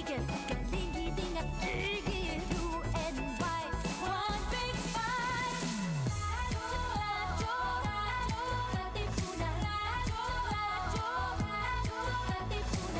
eagle, galing hiting at eagle, blue and white, one big fight. Radyo, Katipunan, Radyo, Katipunan,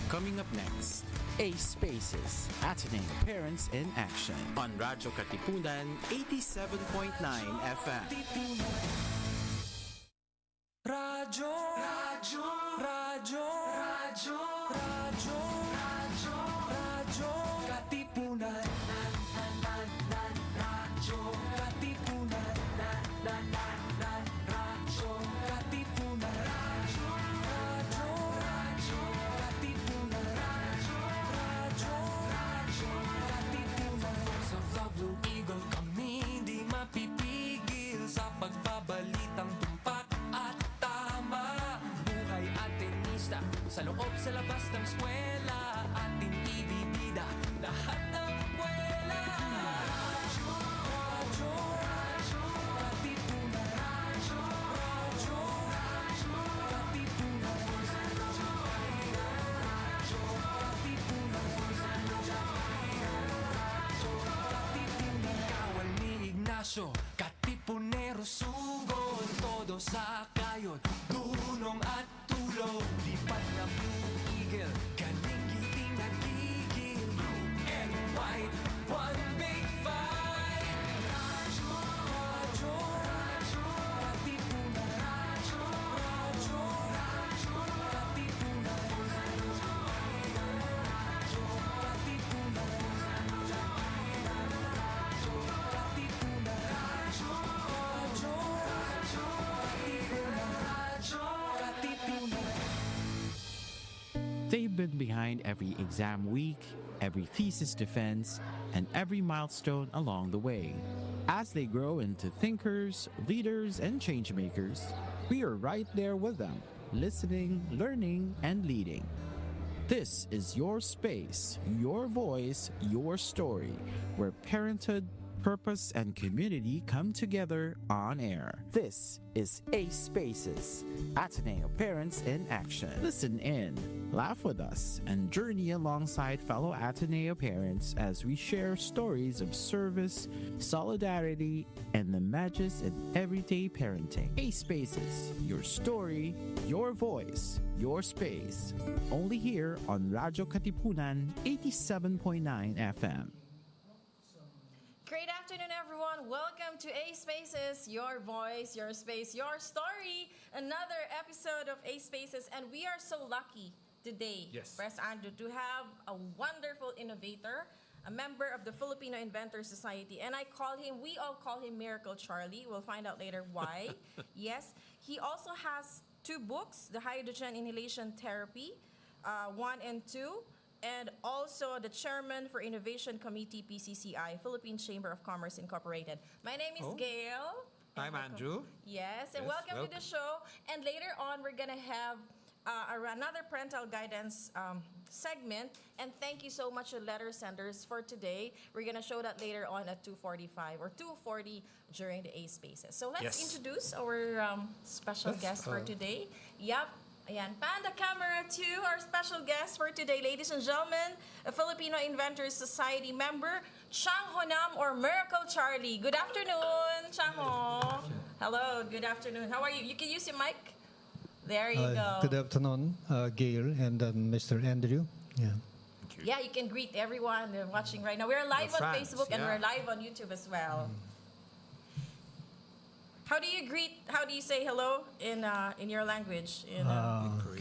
Coming up next, ASPACes, Ateneo Parents in Action. on Radyo Katipunan 87.9 FM. Radyo, Radyo, Radyo, Radyo, Radyo, Radyo, Radyo, Katipunan, Radyo, Katipunan, Radyo, Katipunan, Radyo, Radyo, Katipunan, Radyo, Katipunan. Voice of the Blue Eagle, kami di mapipigil sa pagbabalitang tumpak at tama. Buhay Atenista, sa loob sa labas ng eskwela, ating ibibida lahat ng kwela. Radyo, Radyo, Radyo, Katipunan, Radyo, Radyo, Radyo, Katipunan, Radyo, Katipunan, Radyo, Katipunan. Kawal ni Ignacio, Katipunero sugod, todo sa kayod, dunong at tulog. Lipat na Blue Eagle, galing giting nagigil, blue and white, one big fight. Radyo, Radyo, Radyo, Katipunan, Radyo, Radyo, Radyo, Katipunan, Radyo, Katipunan, Radyo, Katipunan, Radyo, Radyo, Radyo, Katipunan, Radyo, Katipunan. They've been behind every exam week, every thesis defense, and every milestone along the way. As they grow into thinkers, leaders, and changemakers, we are right there with them, listening, learning, and leading. This is your space, your voice, your story, where parenthood, purpose, and community come together on air. This is ASPACes, Ateneo Parents in Action. Listen in, laugh with us, and journey alongside fellow Ateneo parents as we share stories of service, solidarity, and the magic in everyday parenting. ASPACes, your story, your voice, your space. Only here on Radyo Katipunan 87.9 FM. Great afternoon, everyone. Welcome to ASPACes, your voice, your space, your story. Another episode of ASPACes, and we are so lucky today, Press Andrew, to have a wonderful innovator, a member of the Filipino Inventor Society, and we all call him Miracle Charlie. We'll find out later why. Yes, he also has 2 books, The Hydrogen Inhalation Therapy, 1 and 2. And also the chairman for Innovation Committee, PCCI, Philippine Chamber of Commerce Incorporated. My name is Gail. I'm Andrew. Yes, and Yes, welcome to the show. And later on, we're going to have another parental guidance segment. And thank you so much to letter senders for today. We're going to show that later on at 2:45 or 2:40 during the ASPACes. So let's introduce our special guest for today. Yep. Ayan, pan the camera to our special guest for today, ladies and gentlemen, a Filipino Inventors Society member, Chang Honam or Miracle Charlie. Good afternoon, Chang Ho. Hello, good afternoon. How are you? You can use your mic. There you go. Good afternoon, Gail and Mr. Andrew. Yeah. Yeah, you can greet everyone they're watching right now. We're live on Facebook and we're live on YouTube as well. How do you say hello in your language? In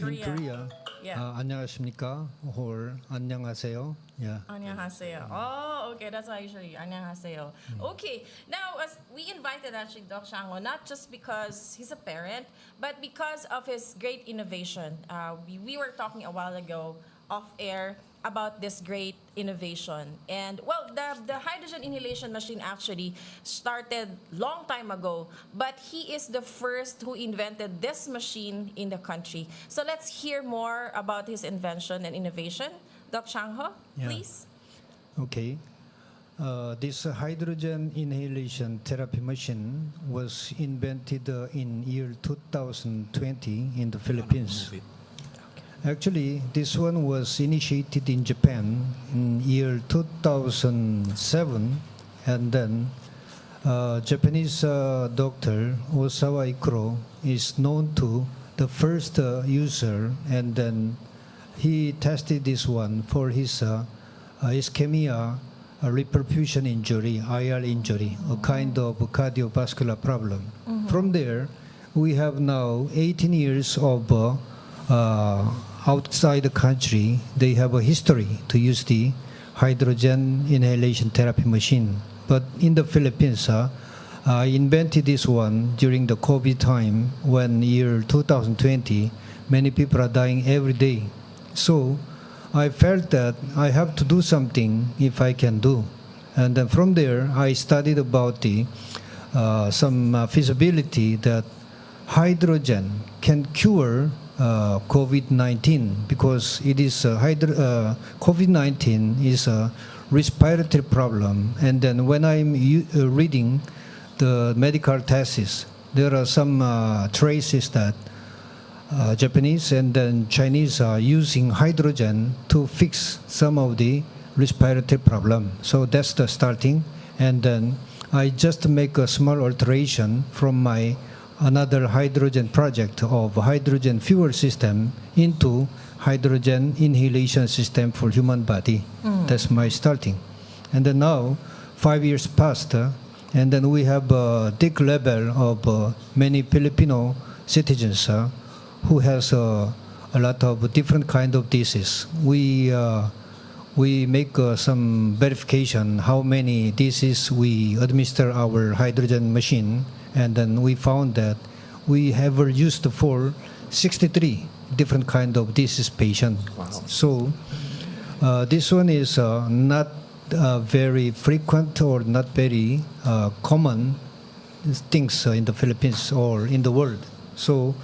Korea. Yeah. 안녕하십니까 or 안녕하세요. Yeah. 안녕하세요. Oh, okay. That's how usually 안녕하세요. Okay. Now, as we invited actually Doc Shango, not just because he's a parent, but because of his great innovation. We were talking a while ago off air about this great innovation. And well, the hydrogen inhalation machine actually started long time ago, but he is the first who invented this machine in the country. So let's hear more about his invention and innovation. Doc Shangho, please. Okay. This hydrogen inhalation therapy machine was invented in year 2020 in the Philippines. Actually, this one was initiated in Japan in year 2007, and then Japanese doctor Osawa Ikuro is known to the first user, and then he tested this one for his ischemia reperfusion injury, IR injury, a kind of cardiovascular problem. From there, we have now 18 years of outside the country. They have a history to use the hydrogen inhalation therapy machine. But in the Philippines, I invented this one during the COVID time when year 2020, many people are dying every day. So I felt that I have to do something if I can do. And then from there, I studied about the some feasibility that hydrogen can cure COVID-19 because it is COVID-19 is a respiratory problem. And then when I'm reading the medical thesis, there are some traces that Japanese and then Chinese are using hydrogen to fix some of the respiratory problem. So that's the starting. And then I just make a small alteration from my another hydrogen project of hydrogen fuel system into hydrogen inhalation system for human body. That's my starting. And then now 5 years passed, and then we have a big level of many Filipino citizens who has a lot of different kind of disease. We make some verification how many disease we administer our hydrogen machine, and then we found that we have used for 63 different kind of disease patient. Wow. So this one is not very frequent or not very common things in the Philippines or in the world. So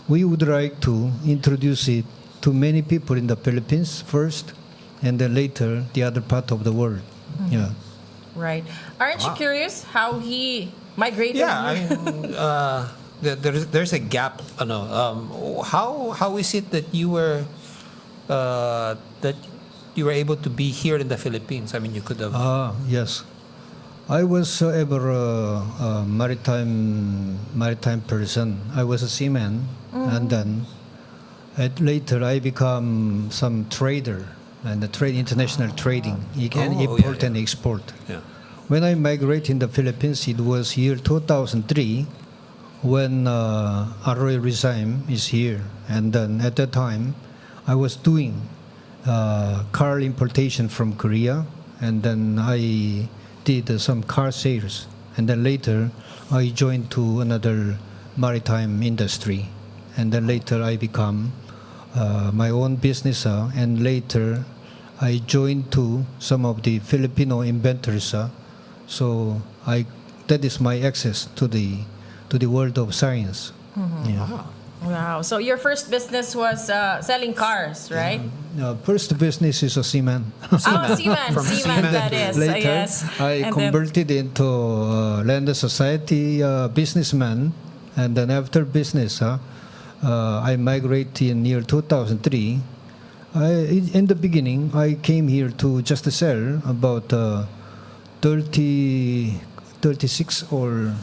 we would like to introduce it to many people in the Philippines first, and then later the other part of the world. Yeah. Right. Aren't you curious how he migrated? Yeah, I mean, there's a gap. How is it that you were able to be here in the Philippines? I mean, you could have. Yes. I was ever a maritime person. I was a seaman, and then later I become some trader and international trading, import and export. Yeah. When I migrated in the Philippines, it was year 2003 when Arroyo regime is here, and then at that time I was doing car importation from Korea, and then I did some car sales, and then later I joined to another maritime industry, and then later I become my own business, and later I joined to some of the Filipino inventors. So that is my access to the world of science. Yeah. Wow. So your first business was selling cars, right? First business is a seaman. Oh, seaman. From Seaman, seaman that to- is. Later, Yes. I And then- converted into land society businessman, and then after business, I migrated in year 2003. In the beginning, I came here to just sell about 36 or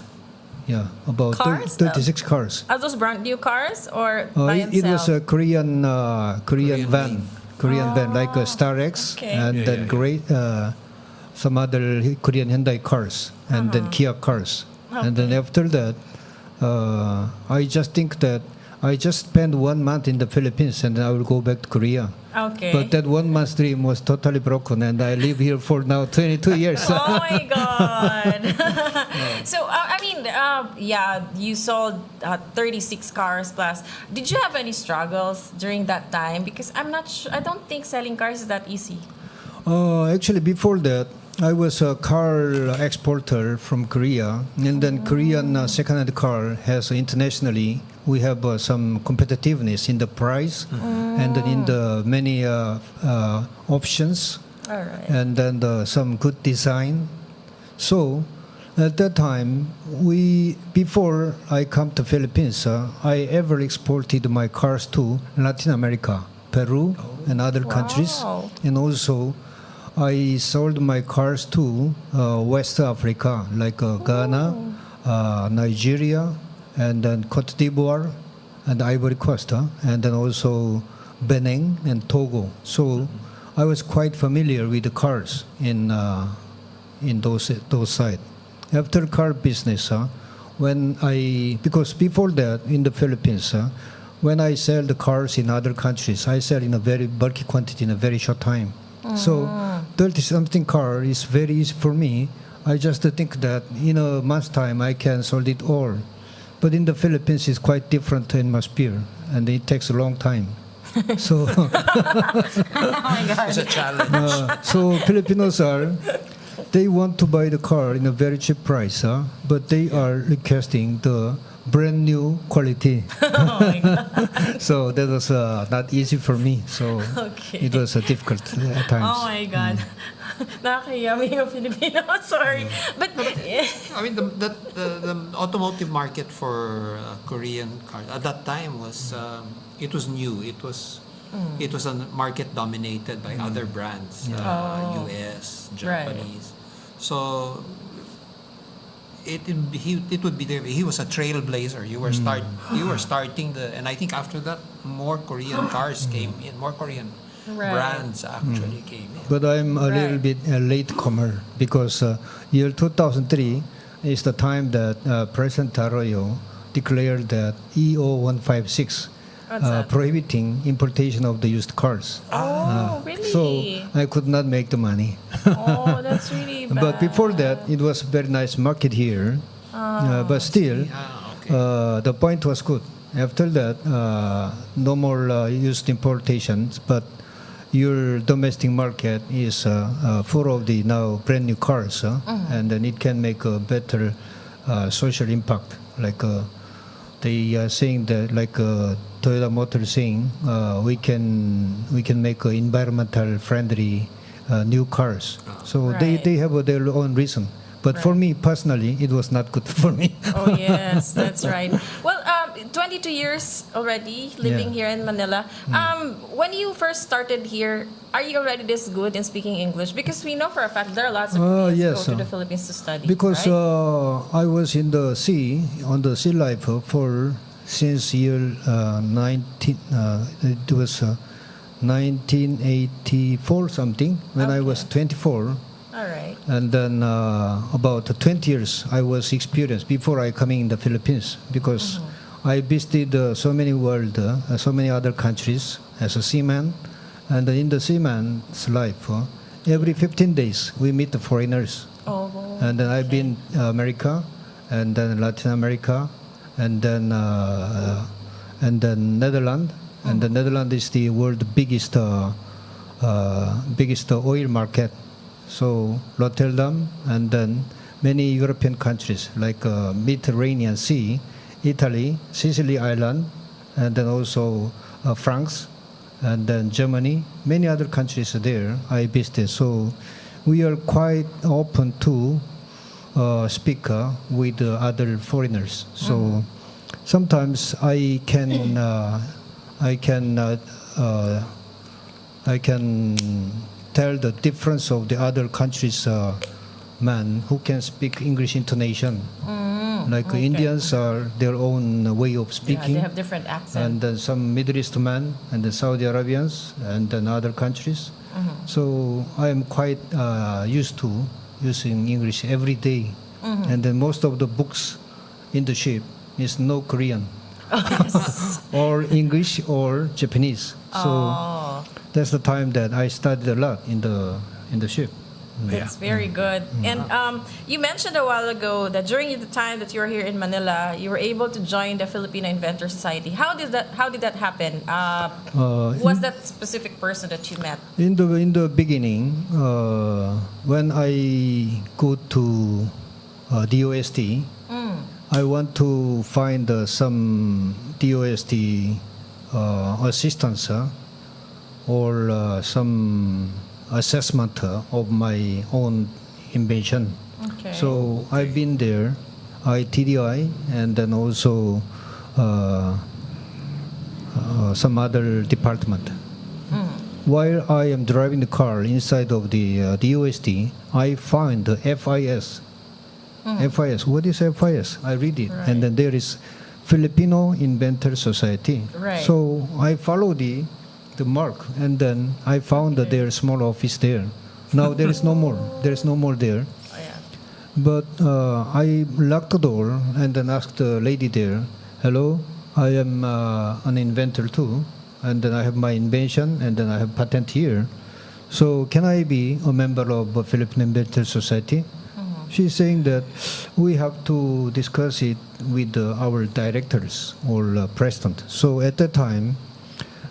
about Cars? 36 cars. Are those brand new cars or buy and It sell? was a Korean van, like a Star X, Okay. and Yeah, then yeah, yeah. great some other Korean Hyundai cars, and then Kia cars, and then after that, I just think that I just spend 1 month in the Philippines, and then I will go back to Korea. Okay. But that 1 month dream was totally broken, and I live here for now 22 years. Oh my God. So, you sold 36 cars plus. Did you have any struggles during that time? Because I'm not sure, I don't think selling cars is that easy. Actually, before that, I was a car exporter from Korea, and then Korean second-hand car has internationally, we have some competitiveness in the price and then in the many options All right. and then some good design. So at that time, before I come to Philippines, I ever exported my cars to Latin America, Peru, and other countries, Wow. and also I sold my cars to West Africa, like Ghana, Nigeria, and then Cote d'Ivoire, and Ivory Coast, and then also Benin and Togo. So I was quite familiar with the cars in those sites. After car business, because before that in the Philippines, when I sell the cars in other countries, I sell in a very bulky quantity in a very short time. So 30-something car is very easy for me. I just think that in a month's time I can sold it all. But in the Philippines, it's quite different atmosphere, and it takes a long time. So, It's a challenge. so Filipinos they want to buy the car in a very cheap price, but they are requesting the brand new quality. Oh my God. So that was not easy for me. So Okay. it was difficult at times. Oh my God. Nakakahiya yung Filipino. Sorry. But, I mean, the automotive market for Korean cars at that time was it was new. It was a market dominated by other brands, U.S., Japanese. So it would be there. He was a trailblazer. You were starting and I think after that more Korean cars came in. More Korean brands actually came in. But I'm a little Right. bit a latecomer because year 2003 is the time that President Arroyo declared that EO 156 What's that? prohibiting importation of the used cars. oh, really? So I could not make the money. Oh, that's really bad. But before that, it was a very nice market here. But still, the point was good. After that, no more used importations, but your domestic market is full of the now brand new cars, and then it can make a better social impact. Like they are saying that, like Toyota Motor saying, we can make environmental friendly new cars. So Right. they have their own reason. But for me personally, it was not good for me. Oh, yes, that's right. Well, 22 years already living here in Manila. When you first started here, are you already this good in speaking English? Because we know for a fact there are lots of Koreans yes, go to the Philippines to study. Because right? I was in the sea, on the sea life since year 19, it was 1984 something, when I was 24. All right. And then about 20 years I was experienced before I coming in the Philippines, because I visited so many world, so many other countries as a seaman. And in the seaman's life, every 15 days we meet the foreigners. Oh, And then I've been America, and then Latin America, and then Netherlands. And the Netherlands is the world's biggest oil market. So Rotterdam, and then many European countries like Mediterranean Sea, Italy, Sicily Island, and then also France, and then Germany, many other countries there I visited. So we are quite open to speak with other foreigners. So sometimes I can tell the difference of the other countries' man who can speak English intonation. Like Indians are their own way of yeah, speaking, they have different accents. and then some Middle East men, and the Saudi Arabians, and then other countries. So I am quite used to using English every day. And then most of the books in the ship is no Korean, or English or Japanese. So that's the time that I studied a lot in the ship. That's very good. And you mentioned a while ago that during the time that you were here in Manila, you were able to join the Filipino Inventor Society. How did that happen? Who was that specific person that you met? In the beginning, when I go to DOST, I want to find some DOST assistance or some assessment of my own invention. Okay. So I've been there, ITDI, and then also some other department. While I am driving the car inside of the USD, I find the FIS. FIS. What is FIS? I read it, Right. and then there is Filipino Inventor Society. Right. So I follow the mark, and then I found that there's small office there. Now there is no more. There is no more there. Oh, yeah. But I locked the door and then asked the lady there, "Hello, I am an inventor too, and then I have my invention, and then I have patent here. So can I be a member of a Philippine Inventor Society?" She's saying that we have to discuss it with our directors or president. So at that time,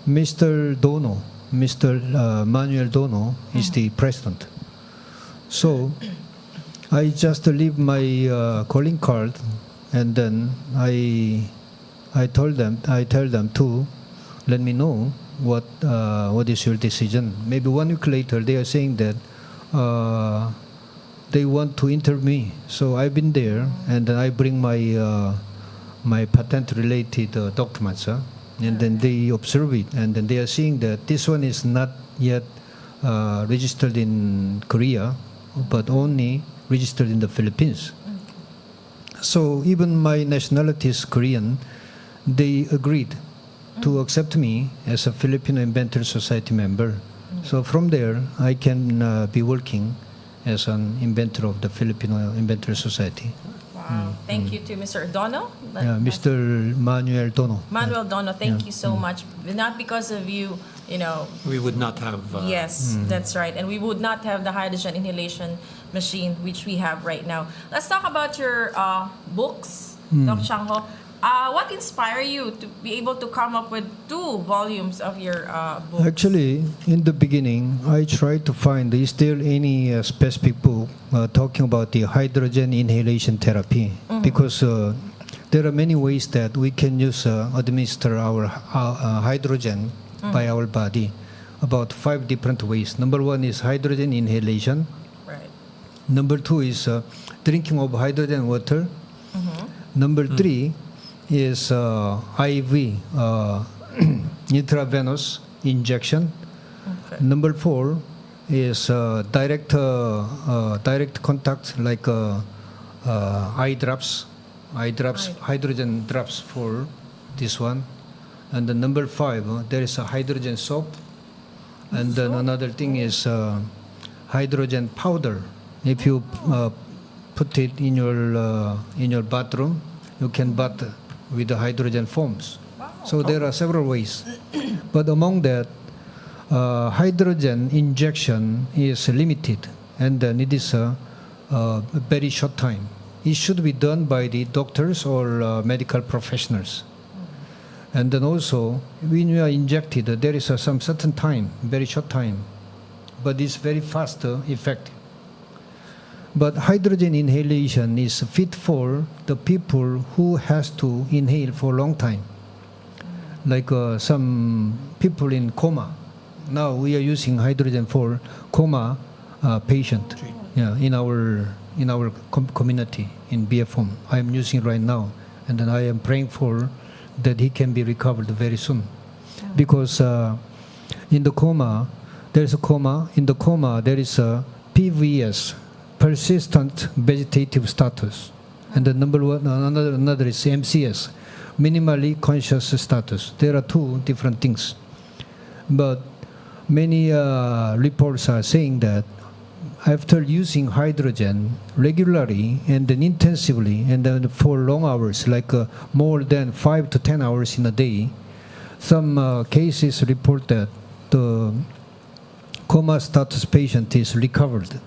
Mr. Dono, Mr. Manuel Dono is the president. So I just leave my calling card, and then I tell them to let me know what is your decision. Maybe 1 week later, they are saying that they want to interview me. So I've been there, and then I bring my patent related documents, and then they observe it, and then they are seeing that this one is not yet registered in Korea, but only registered in the Philippines. So even my nationality is Korean, they agreed to accept me as a Filipino Inventor Society member. So from there, I can be working as an inventor of the Filipino Inventor Society. Wow. Thank you to Mr. Dono. Mr. Manuel Dono. Manuel Dono, thank you so much. Not because of you, We would not have. yes, that's right. And we would not have the hydrogen inhalation machine, which we have right now. Let's talk about your books, Dr. Changho. What inspired you to be able to come up with 2 volumes of your books? Actually, in the beginning, I tried to find is there any specific book talking about the hydrogen inhalation therapy, because there are many ways that we can use administer our hydrogen by our body. About 5 different ways. Number 1 is hydrogen inhalation. Right. Number 2 is drinking of hydrogen water. Number 3 is IV, intravenous injection. Okay. Number 4 is direct contact, like eye drops, hydrogen drops for this one. And then number 5, there is a hydrogen soap. And then another thing is hydrogen powder. If you put it in your bathroom, you can bath with the hydrogen foams. So there are several ways. But among that, hydrogen injection is limited, and then it is a very short time. It should be done by the doctors or medical professionals. And then also, when you are injected, there is some certain time, very short time, but it's very fast effect. But hydrogen inhalation is fit for the people who has to inhale for a long time. Like some people in coma. Now we are using hydrogen for coma patient. Yeah, in our community in BFM. I am using right now, and then I am praying for that he can be recovered very soon, because in the coma there is a coma. In the coma there is a PVS, persistent vegetative status, and the number one, another is MCS, minimally conscious status. There are 2 different things, but many reports are saying that after using hydrogen regularly and then intensively and then for long hours, like more than 5 to 10 hours in a day, some cases report that the coma status patient is recovered.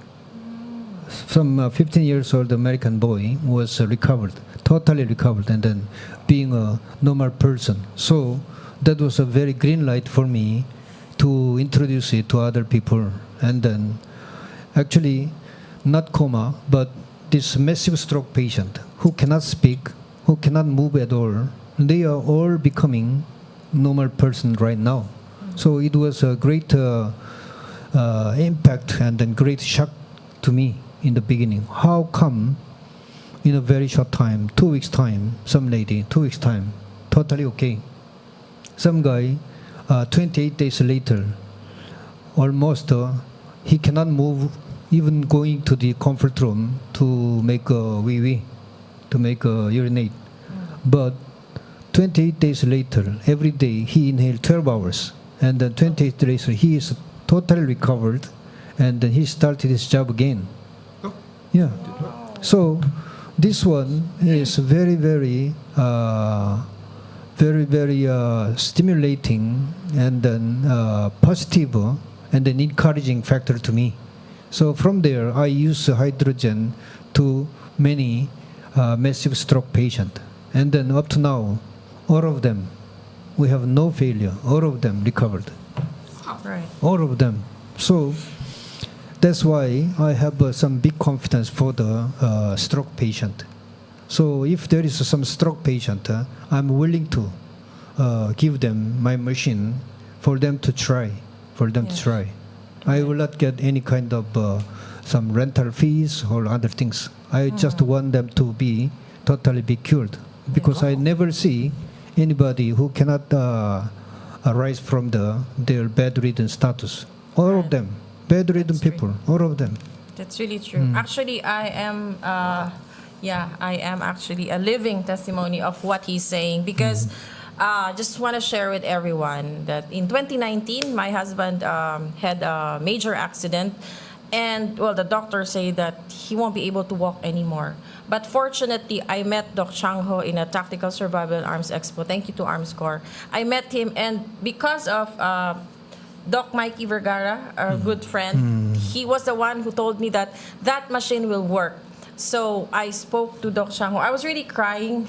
Some 15 years old American boy was recovered, totally recovered, and then being a normal person. So that was a very green light for me to introduce it to other people. And then actually not coma, but this massive stroke patient who cannot speak, who cannot move at all, they are all becoming normal person right now. So it was a great impact and then great shock to me in the beginning. How come in a very short time, 2 weeks time, some lady, 2 weeks time, totally okay. Some guy, 28 days later, almost he cannot move, even going to the comfort room to make a wee-wee, to make a urinate. But 28 days later, every day he inhaled 12 hours. And then 28 days later, he is totally recovered. And then he started his job again. Yeah. So this one is very, very, stimulating and then positive and then encouraging factor to me. So from there, I use hydrogen to many massive stroke patient. And then up to now, all of them, we have no failure. All of them recovered. Right. All of them. So that's why I have some big confidence for the stroke patient. So if there is some stroke patient, I'm willing to give them my machine for them to try. I will not get any kind of some rental fees or other things. I just want them to be totally be cured, because I never see anybody who cannot arise from their bedridden status. All of them, bedridden people, all of them. That's really true. Actually, I am actually a living testimony of what he's saying, because just want to share with everyone that in 2019, my husband had a major accident, and well, the doctors say that he won't be able to walk anymore. But fortunately, I met Doc Chang Ho in a Tactical Survival Arms Expo. Thank you to Arms Corps. I met him, and because of Doc Mikey Vergara, a good friend, he was the one who told me that that machine will work. So I spoke to Doc Chang Ho. I was really crying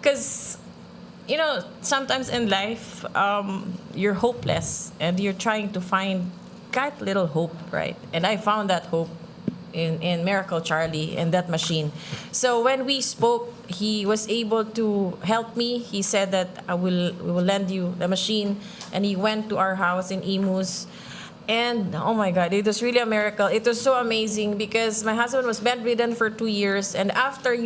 because, you know, sometimes in life, you're hopeless and you're trying to find that little hope, right? And I found that hope in Miracle Charlie and that machine. So when we spoke, he was able to help me. He said that we will lend you the machine, and he went to our house in Imus. And oh my God, it was really a miracle. It was so amazing because my husband was bedridden for 2 years, and after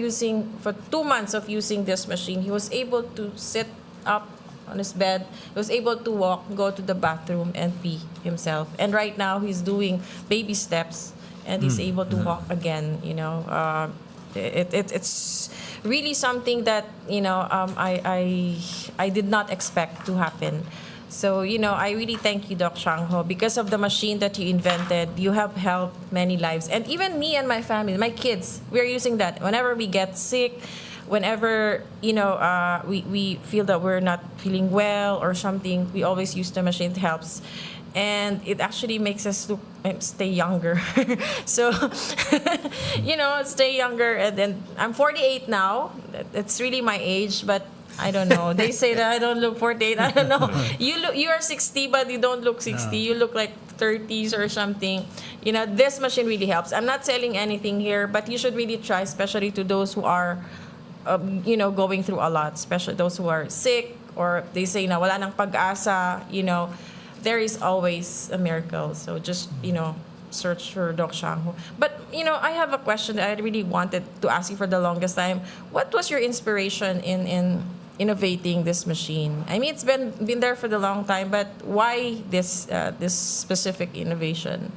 for 2 months of using this machine, he was able to sit up on his bed. He was able to walk, go to the bathroom, and pee himself. And right now, he's doing baby steps, and he's able to walk again. You know, it's really something that I did not expect to happen. So, you know, I really thank you, Doc Chang Ho, because of the machine that you invented. You have helped many lives, and even me and my family, my kids, we're using that whenever we get sick. Whenever we feel that we're not feeling well or something, we always use the machine. It helps, and it actually makes us stay younger. So, stay younger. And then I'm 48 now. It's really my age, but I don't know. They say that I don't look 48. I don't know. You are 60, but you don't look 60. You look like 30s or something. You know, this machine really helps. I'm not selling anything here, but you should really try, especially to those who are going through a lot, especially those who are sick, or they say na wala nang pag-asa, there is always a miracle. So just, search for Doc Chang Ho. But, I have a question that I really wanted to ask you for the longest time. What was your inspiration in innovating this machine? I mean, it's been there for the long time, but why this specific innovation?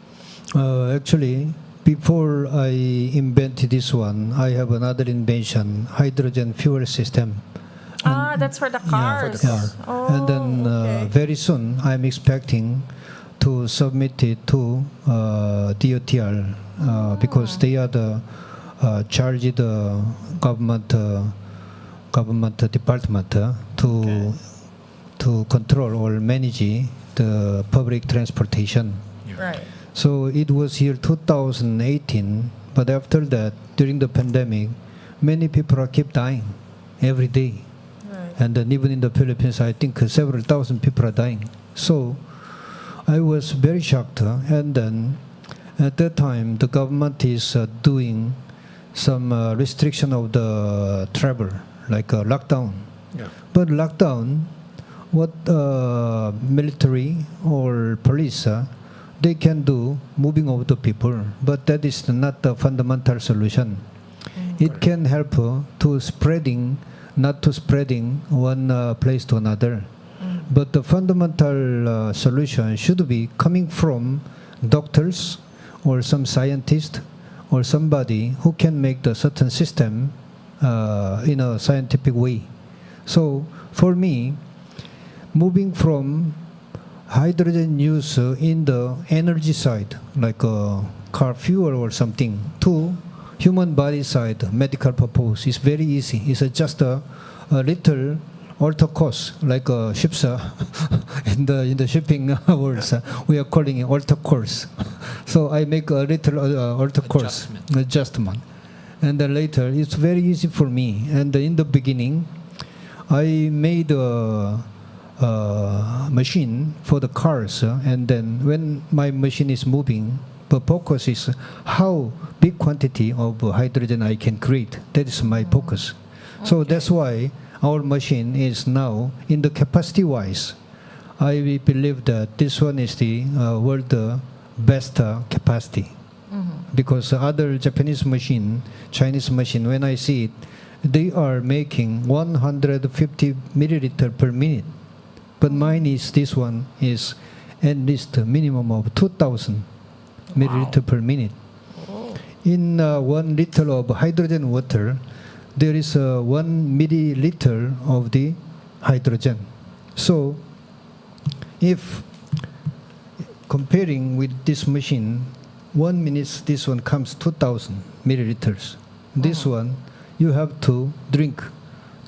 Actually, before I invented this one, I have another invention, hydrogen fuel system. That's for the cars. Yeah, for the car. Oh, and then okay. very soon, I'm expecting to submit it to DOTR because they are the charged government department to control or manage the public transportation. Right. So it was year 2018, but after that, during the pandemic, many people keep dying every day. Right. And then even in the Philippines, I think several thousand people are dying. So I was very shocked. And then at that time, the government is doing some restriction of the travel, like a lockdown. Yeah. But lockdown, what military or police they can do moving of the people, but that is not the fundamental solution. It can help to spreading, not to spreading one place to another. But the fundamental solution should be coming from doctors or some scientist or somebody who can make the certain system in a scientific way. So for me, moving from hydrogen use in the energy side, like car fuel or something, to human body side, medical purpose, is very easy. It's just a little alter course, like ships in the shipping words. We are calling it alter course. So I make a little alter course adjustment, and then later it's very easy for me. And in the beginning, I made a machine for the cars, and then when my machine is moving, the focus is how big quantity of hydrogen I can create. That is my focus. So that's why our machine is now in the capacity wise. I believe that this one is the world best capacity, because other Japanese machine, Chinese machine, when I see it, they are making 150 milliliter per minute, but mine is, this one is at least a minimum of 2,000 milliliter per minute. In 1 liter of hydrogen water, there is 1 milliliter of the hydrogen. So if comparing with this machine, 1 minute, this one comes 2,000 milliliters. This one, you have to drink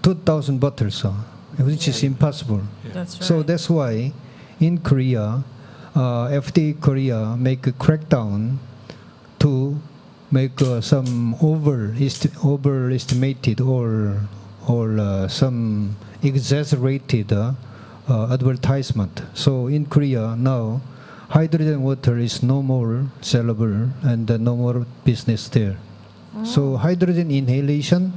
2,000 bottles, which is impossible. That's right. So that's why in Korea, FDA Korea make a crackdown to make some overestimated or some exaggerated advertisement. So in Korea now, hydrogen water is no more sellable and no more business there. So hydrogen inhalation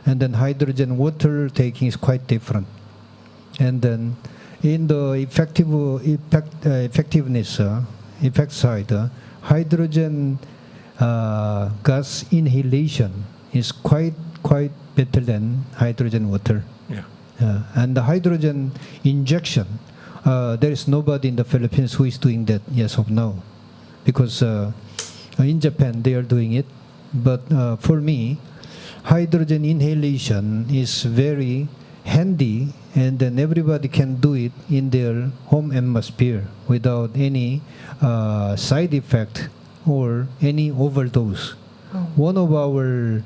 and then hydrogen water taking is quite different. And then in the effectiveness, effect side, hydrogen gas inhalation is quite better than hydrogen water. Yeah. And the hydrogen injection, there is nobody in the Philippines who is doing that as of now, because in Japan they are doing it. But for me, hydrogen inhalation is very handy, and then everybody can do it in their home atmosphere without any side effect or any overdose. One of our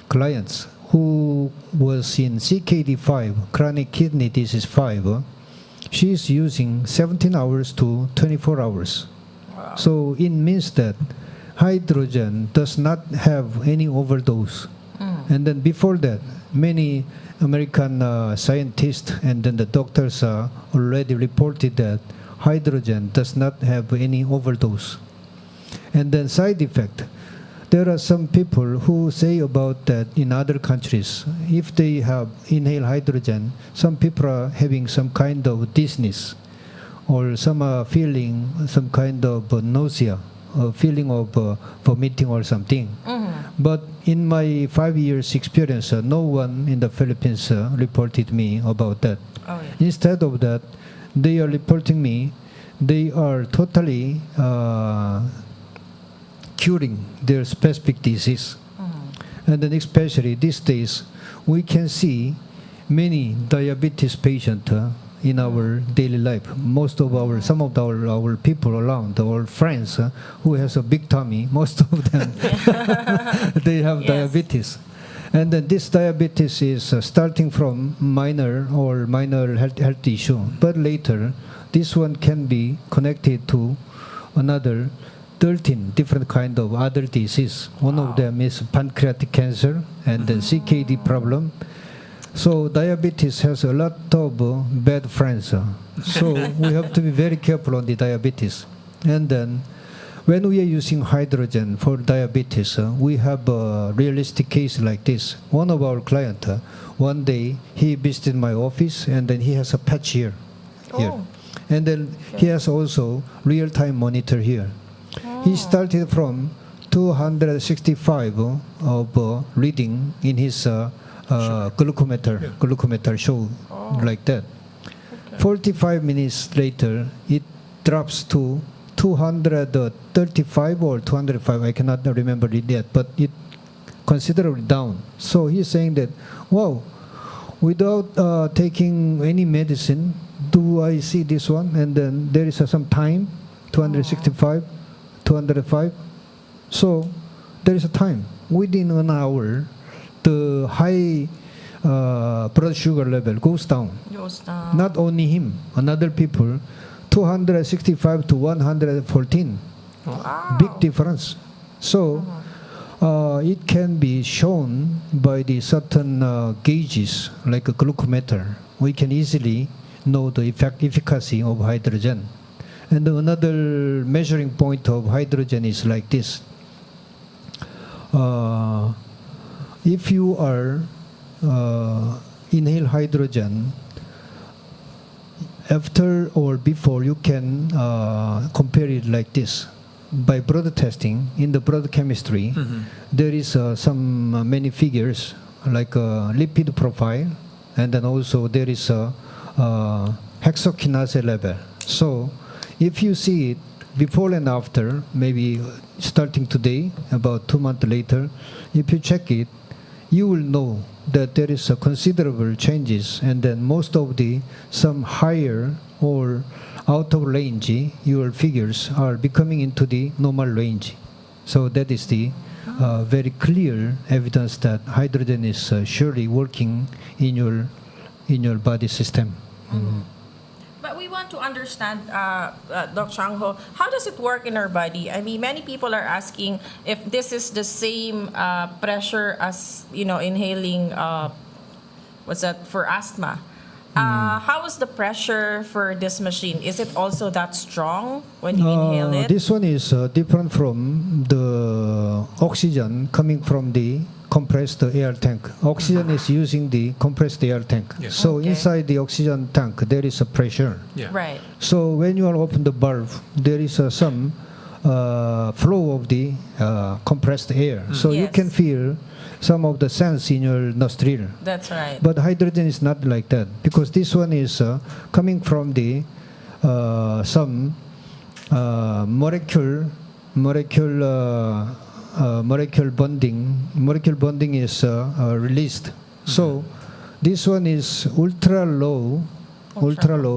clients who was in CKD5, chronic kidney disease 5, she is using 17 hours to 24 hours. So it means that hydrogen does not have any overdose. And then before that, many American scientists and then the doctors already reported that hydrogen does not have any overdose. And then side effect, there are some people who say about that in other countries, if they have inhaled hydrogen, some people are having some kind of dizziness, or some are feeling some kind of nausea, a feeling of vomiting or something. But in my 5 years experience, no one in the Philippines reported me about that. Oh, yeah. Instead of that, they are reporting me, they are totally curing their specific disease. And then especially these days, we can see many diabetes patients in our daily life. Some of our people around, our friends who has a big tummy, most of them, they have Yes. diabetes. And then this diabetes is starting from minor health issue, but later this one can be connected to another 13 different kind of other disease. One of them is pancreatic cancer and then CKD problem. So diabetes has a lot of bad friends. So we have to be very careful on the diabetes. And then when we are using hydrogen for diabetes, we have a realistic case like this. One of our clients, one day he visited my office and then he has a patch here. Oh. And then he has also real-time monitor here. He started from 265 of reading in his glucometer show like that. 45 minutes later, it drops to 235 or 205. I cannot remember it yet, but it considerably down. So he's saying that, wow, without taking any medicine, do I see this one? And then there is some time, 265, 205. So there is a time. Within an hour, the high blood sugar level goes down. Not only him, another people, 265 to 114. Big difference. So it can be shown by the certain gauges, like a glucometer. We can easily know the efficacy of hydrogen. And another measuring point of hydrogen is like this. If you are inhale hydrogen, after or before, you can compare it like this. By blood testing, in the blood chemistry, there is many figures like a lipid profile, and then also there is a hexokinase level. So if you see it before and after, maybe starting today, about 2 months later, if you check it, you will know that there is a considerable changes, and then most of some higher or out of range, your figures are becoming into the normal range. So that is the very clear evidence that hydrogen is surely working in your body system. But we want to understand, Dr. Changho, how does it work in our body? I mean, many people are asking if this is the same pressure as, inhaling, for asthma. How is the pressure for this machine? Is it also that strong when you inhale it? This one is different from the oxygen coming from the compressed air tank. Oxygen is using the compressed air tank. Yes. So inside the oxygen tank, there is a pressure. Yeah. Right. So when you open the valve, there is some flow of the compressed air. So you Yes. can feel some of the sense in your nostril. That's right. But hydrogen is not like that, because this one is coming from the some molecule bonding. Molecule bonding is released. So this one is ultra low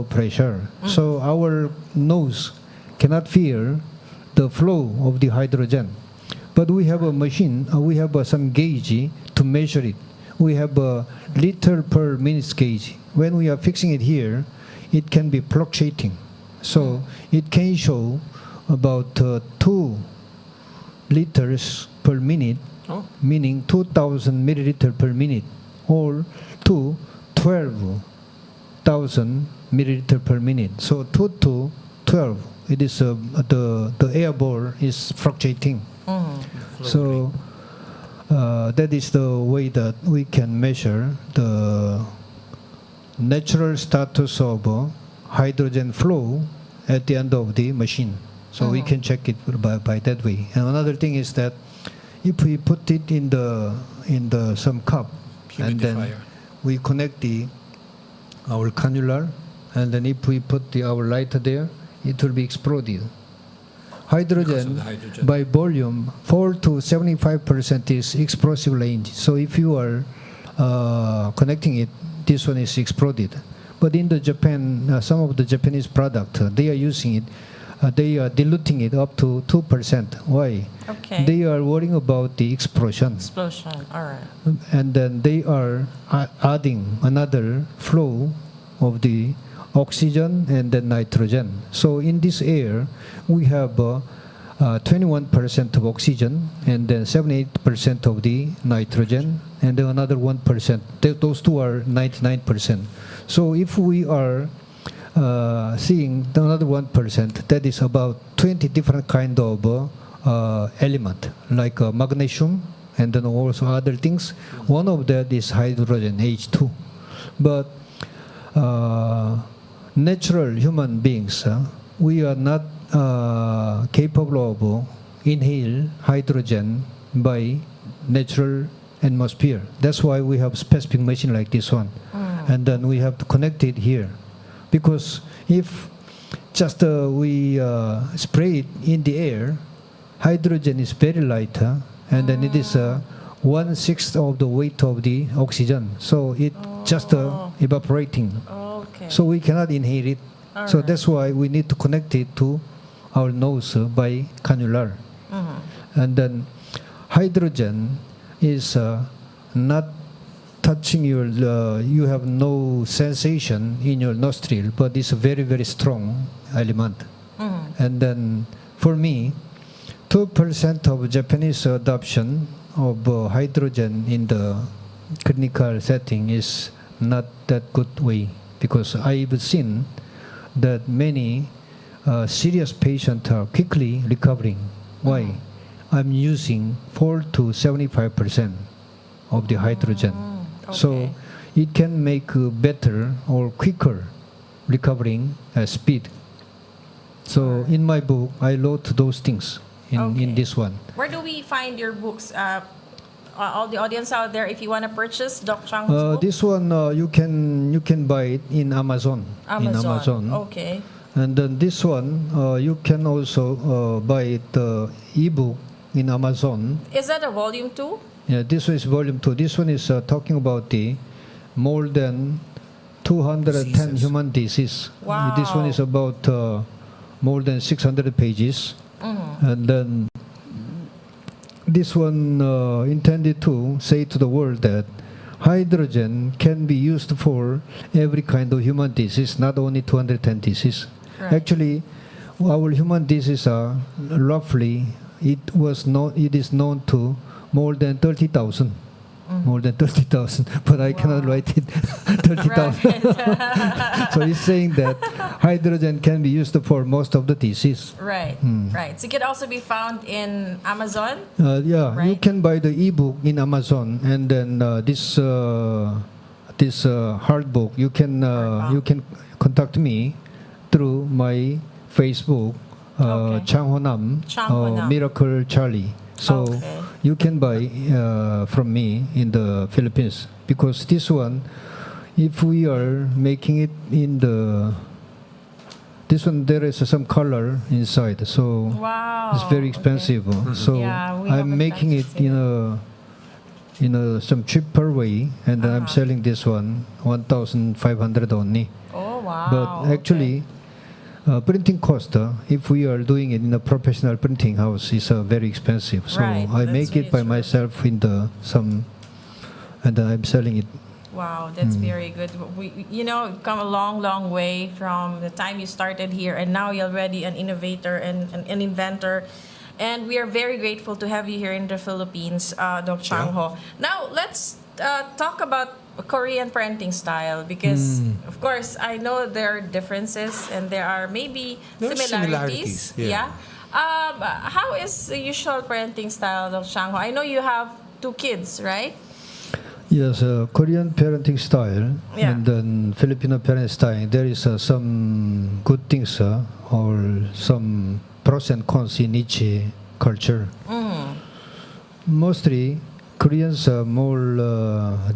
pressure. So our nose cannot feel the flow of the hydrogen. But we have a machine, we have some gauge to measure it. We have a liter per minute gauge. When we are fixing it here, it can be fluctuating. So it can show about 2 liters per minute, meaning 2,000 milliliter per minute, or to 12,000 milliliter per minute. So 2 to 12, it is the air bore is fluctuating. So that is the way that we can measure the natural status of hydrogen flow at the end of the machine. So we can check it by that way. And another thing is that if we put it in the some cup, and then we connect our cannula, and then if we put our lighter there, it will be exploded. Hydrogen, by volume, 4 to 75% is explosive range. So if you are connecting it, this one is exploded. But in the Japan, some of the Japanese product, they are using it. They are diluting it up to 2%. Why? Okay. They are worrying about the explosion. All right. And then they are adding another flow of the oxygen and then nitrogen. So in this air, we have 21% of oxygen and then 78% of the nitrogen, and then another 1%. Those two are 99%. So if we are seeing another 1%, that is about 20 different kind of element, like magnesium and then also other things. One of that is hydrogen, H2. But natural human beings, we are not capable of inhale hydrogen by natural atmosphere. That's why we have specific machine like this one, and then we have to connect it here, because if just we spray it in the air, hydrogen is very light, and then it is 1/6 of the weight of the oxygen, so it just evaporating. Okay. So we cannot inhale it. So that's why we need to connect it to our nose by cannular. And then hydrogen is not touching your, you have no sensation in your nostril, but it's a very, very strong element. And then for me, 2% of Japanese adoption of hydrogen in the clinical setting is not that good way, because I've seen that many serious patients are quickly recovering. Why? I'm using 4 to 75% of the hydrogen. So it can make better or quicker recovering speed. So in my book, I wrote those things in this one. Where do we find your books? All the audience out there, if you want to purchase Doc Changho's book? This one you can buy it in Amazon. In Amazon. Okay. And then this one you can also buy it ebook in Amazon. Is that a volume 2? Yeah, this one is volume 2. This one is talking about the more than 210 Diseases. human diseases. Wow. This one is about more than 600 pages. And then this one intended to say to the world that hydrogen can be used for every kind of human disease, not only 210 diseases. Right. Actually, our human diseases are roughly, it is known to more than 30,000. More than 30,000, but I cannot write it 30,000. So he's saying that hydrogen can be used for most of the disease. Right, right. So it can also be found in Amazon. Yeah, you Right. can buy the ebook in Amazon, and then this hard book you can contact me through my Facebook, Okay. Changhonam, Changhonam. Miracle Charlie. So Okay. you can buy from me in the Philippines, because this one, if we are making it in this one, there is some color inside, so Wow. it's very expensive. So Yeah, we I'm haven't making it touched in a some cheaper way, and I'm selling this one 1,500 only. Oh, wow. But actually, printing cost, if we are doing it in a professional printing house, is very expensive. So Right, I that's make it really by true. myself in and then I'm selling it. Wow, that's very good. You've come a long, long way from the time you started here, and now you're already an innovator and an inventor. And we are very grateful to have you here in the Philippines, Doc Changho. Now, let's talk about Korean parenting style, because, of course, I know there are differences and there are maybe There are similarities. similarities, yeah. How is the usual parenting style, Doc Changho? I know you have 2 kids, right? Yes, Korean parenting style Yeah. and then Filipino parenting style, there is some good things or some pros and cons in each culture. Mostly, Koreans are more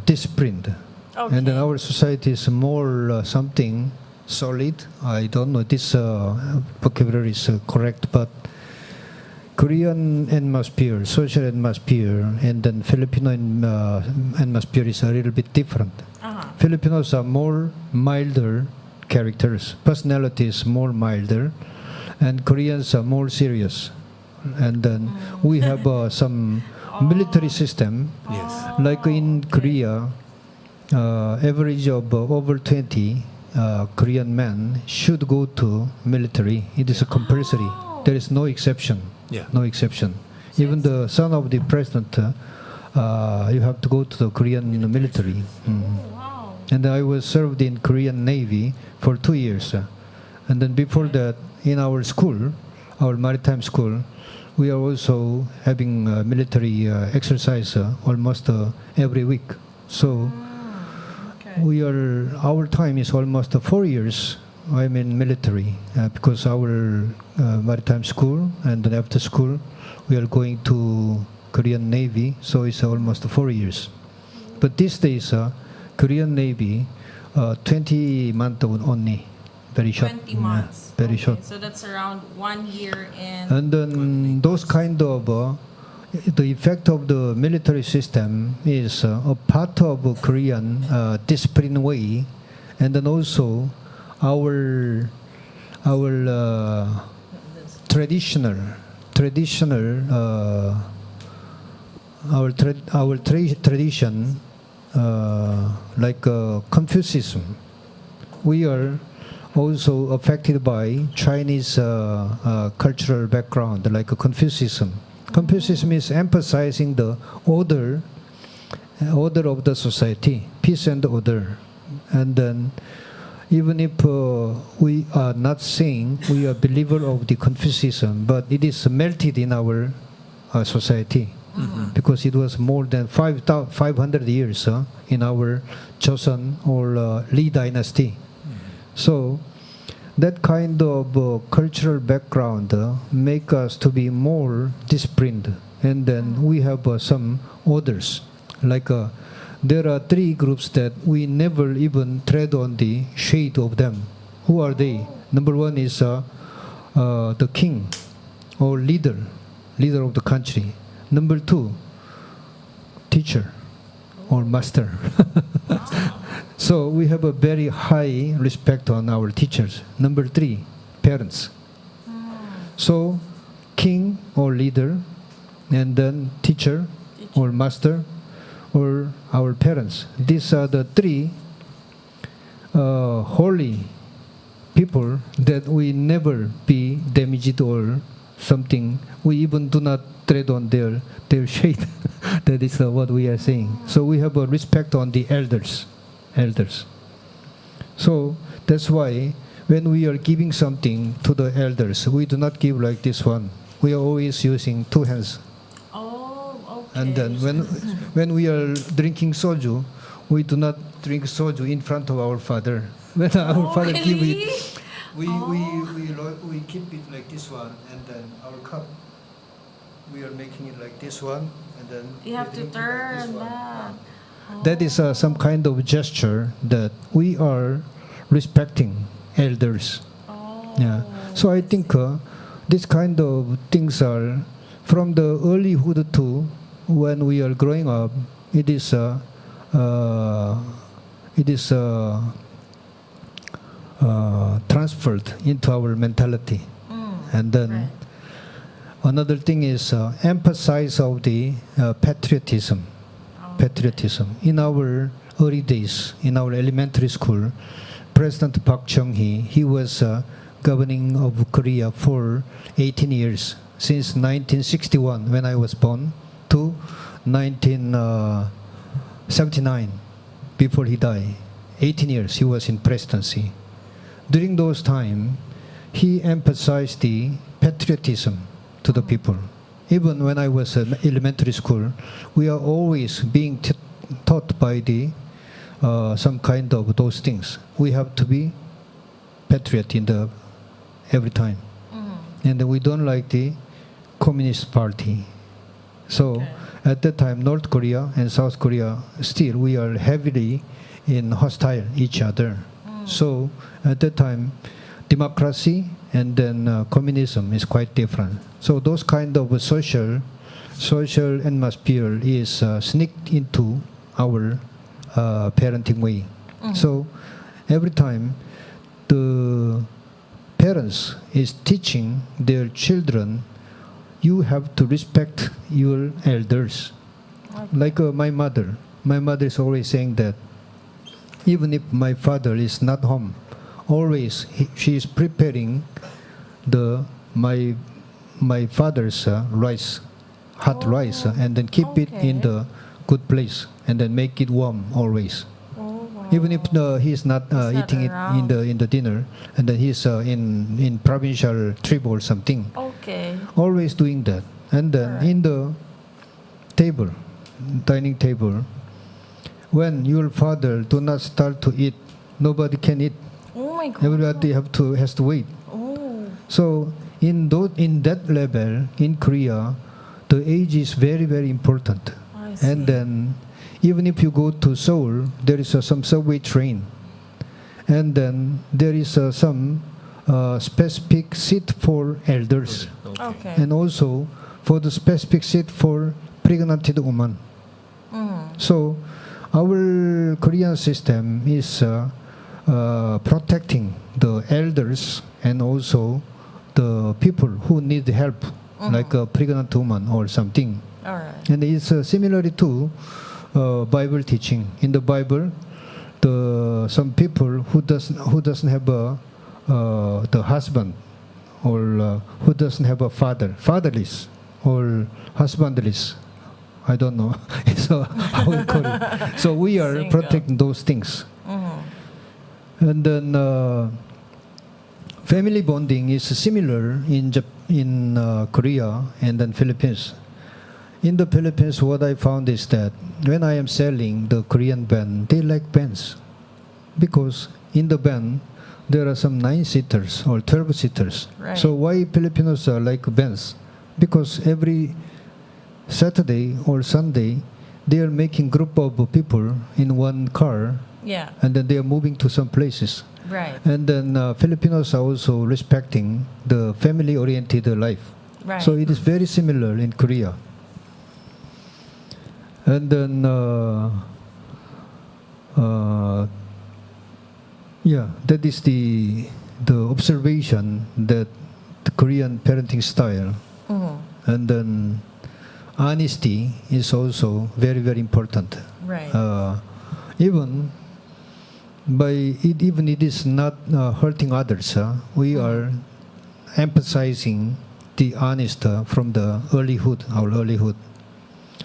disciplined, and then our society is more something solid. I don't know if this vocabulary is correct, but Korean atmosphere, social atmosphere, and then Filipino atmosphere is a little bit different. Filipinos are more milder characters, personalities more milder, and Koreans are more serious. And then we have some military system. Yes. Like in Korea, average of over 20 Korean men should go to military. It is a compulsory. There is no exception. Yeah. No exception. Even the son of the president, you have to go to the Korean military. Wow. And I was served in Korean Navy for 2 years. And then before that, in our school, our maritime school, we are also having military exercise almost every week. So our time is almost 4 years I'm in military because our maritime school, and then after school we are going to Korean Navy, so it's almost 4 years. But these days, Korean Navy, 20 months only, very short. 20 months. Very Okay, short. So that's around 1 year and And then those kind of the effect of the military system is a part of Korean discipline way, and then also our traditional tradition like Confucianism. We are also affected by Chinese cultural background, like Confucianism. Confucianism is emphasizing the order of the society, peace and order. And then, even if we are not saying we are believer of the Confucianism, but it is melted in our society, because it was more than 500 years in our Joseon or Lee dynasty. So that kind of cultural background make us to be more disciplined, and then we have some orders. Like there are 3 groups that we never even tread on the shade of them. Who are they? Number 1 is the king or leader of the country. Number 2, teacher or master. So we have a very high respect on our teachers. Number 3, parents. So king or leader, and then teacher or master, or our parents. These are the 3 holy people that we never be damaged or something. We even do not tread on their shade. That is what we are saying. So we have a respect on the elders. So that's why when we are giving something to the elders, we do not give like this one. We are always using 2 hands. Oh, okay. And then when we are drinking soju, we do not drink soju in front of our father. When our father give really? it, we keep it like this one, and then our cup, we are making it like this one, and then You have to we drink it like this turn one. that. That is some kind of gesture that we are respecting elders. Oh. Yeah. So I think this kind of things are from the earlyhood to when we are growing up. It is transferred into our mentality, and then Right. another thing is emphasis of the patriotism. Patriotism. In our early days, in our elementary school, President Park Chung-hee, he was governing of Korea for 18 years, since 1961, when I was born, to 1979, before he died. 18 years he was in presidency. During those time, he emphasized the patriotism to the people. Even when I was in elementary school, we are always being taught by the some kind of those things. We have to be patriot in the every time, and we don't like the Communist Party. So at that time, North Korea and South Korea, still we are heavily in hostile each other. So at that time, democracy and then communism is quite different. So those kind of social atmosphere is sneaked into our parenting way. So every time the parents is teaching their children, you have to respect your elders. Like my mother is always saying that even if my father is not home, always she is preparing my father's rice, hot rice, and then keep it in the good place, and then make it warm always. Even if he is not eating around. it in the dinner, and then he's in provincial trip or something. Okay. Always doing that. And then in the table, dining table, when your father do not start to eat, nobody can eat. Oh my God. Everybody has to wait. Oh. So in that level in Korea, the age is very, very important. I see. And then even if you go to Seoul, there is some subway train, and then there is some specific seat for elders, Okay. and also for the specific seat for pregnant women. So our Korean system is protecting the elders and also the people who need help, like a pregnant woman or something. All right. And it's similarly to Bible teaching. In the Bible, some people who doesn't have the husband, or who doesn't have a fatherless, or husbandless. I don't know. So how we call it. So we are Single. protecting those things. And then family bonding is similar in Korea and then Philippines. In the Philippines, what I found is that when I am selling the Korean van, they like vans, because in the van there are some 9-seaters or 12-seaters. Right. So why Filipinos like vans? Because every Saturday or Sunday, they are making group of people in one car, Yeah. and then they are moving to some places. Right. And then Filipinos are also respecting the family-oriented life. Right. So it is very similar in Korea. And then, that is the observation that the Korean parenting style. And then honesty is also very, very important. Right. Even it is not hurting others. We are emphasizing the honest from the our earlyhood.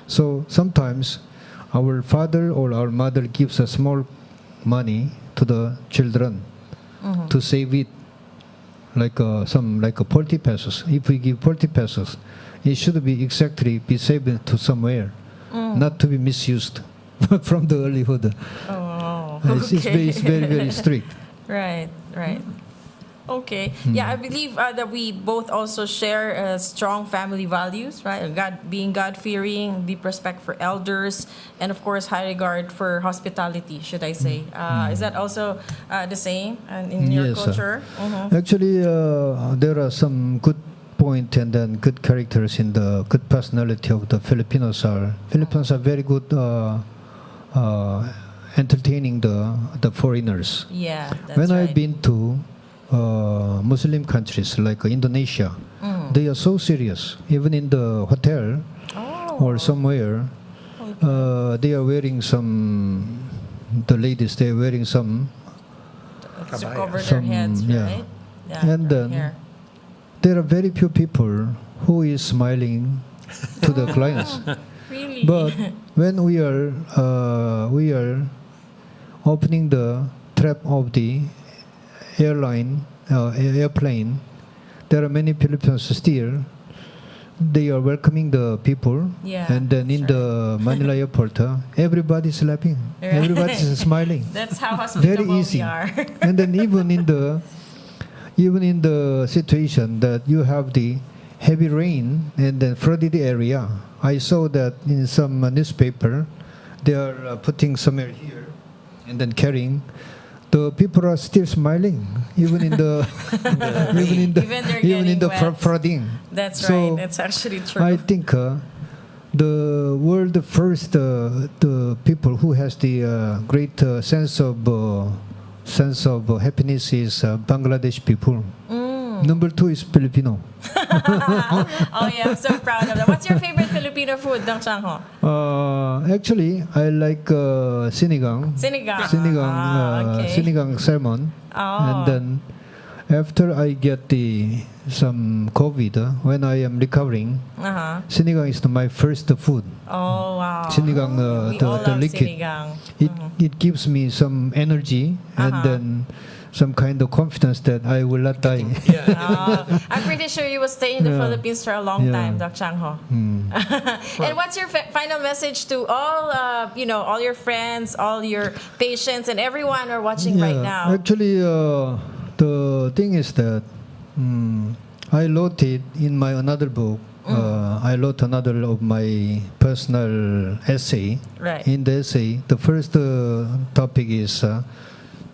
So sometimes our father or our mother gives a small money to the children to save it, like 40 pesos. If we give 40 pesos, it should be saved to somewhere, not to be misused from the earlyhood. Oh, It's very, very strict. Right, right. Okay. Yeah, I believe that we both also share strong family values, right? Being God-fearing, deep respect for elders, and of course, high regard for hospitality, should I say. Is that also the same in your Yes, culture? Actually, there are some good point and then good characters in the good personality of the Filipinos. Filipinos are very good entertaining the foreigners. Yeah, that's When right. I've been to Muslim countries like Indonesia, they are so serious. Even in the hotel or somewhere, they are wearing the ladies, they are wearing some, to cover their heads, yeah. right? Yeah, And their then hair. there are very few people who is smiling to the clients. Really? But when we are opening the trap of the airplane, there are many Filipinos still. They are welcoming the people, Yeah, and then in that's the Manila airport, everybody is laughing, Right. everybody is smiling. That's how Very hospitable easy. we are. And then even in the situation that you have the heavy rain and then flooded area, I saw that in some newspaper, they are putting somewhere here and then carrying. The people are still smiling, even in the Even they're getting wet. flooding. That's So, right. That's actually true. I think the world first, the people who has the great sense of happiness is Bangladesh people. Number 2 is Filipino. Oh yeah, I'm so proud of that. What's your favorite Filipino food, Dang Changho? Actually, I like sinigang. Sinigang. Okay. Sinigang salmon. Oh. And then after I get some COVID, when I am recovering, sinigang is my first food. Oh wow. Sinigang, We all the love liquid. sinigang. It gives me some energy and then some kind of confidence that I will not die. I'm pretty sure you will stay in the Yeah. Philippines for a long Yeah. time, Doc Chang Ho. And what's your final message to all, all your friends, all your patients, and everyone who are watching right now? Actually, the thing is that I wrote it in my another book. I wrote another of my personal essay. Right. In the essay, the first topic is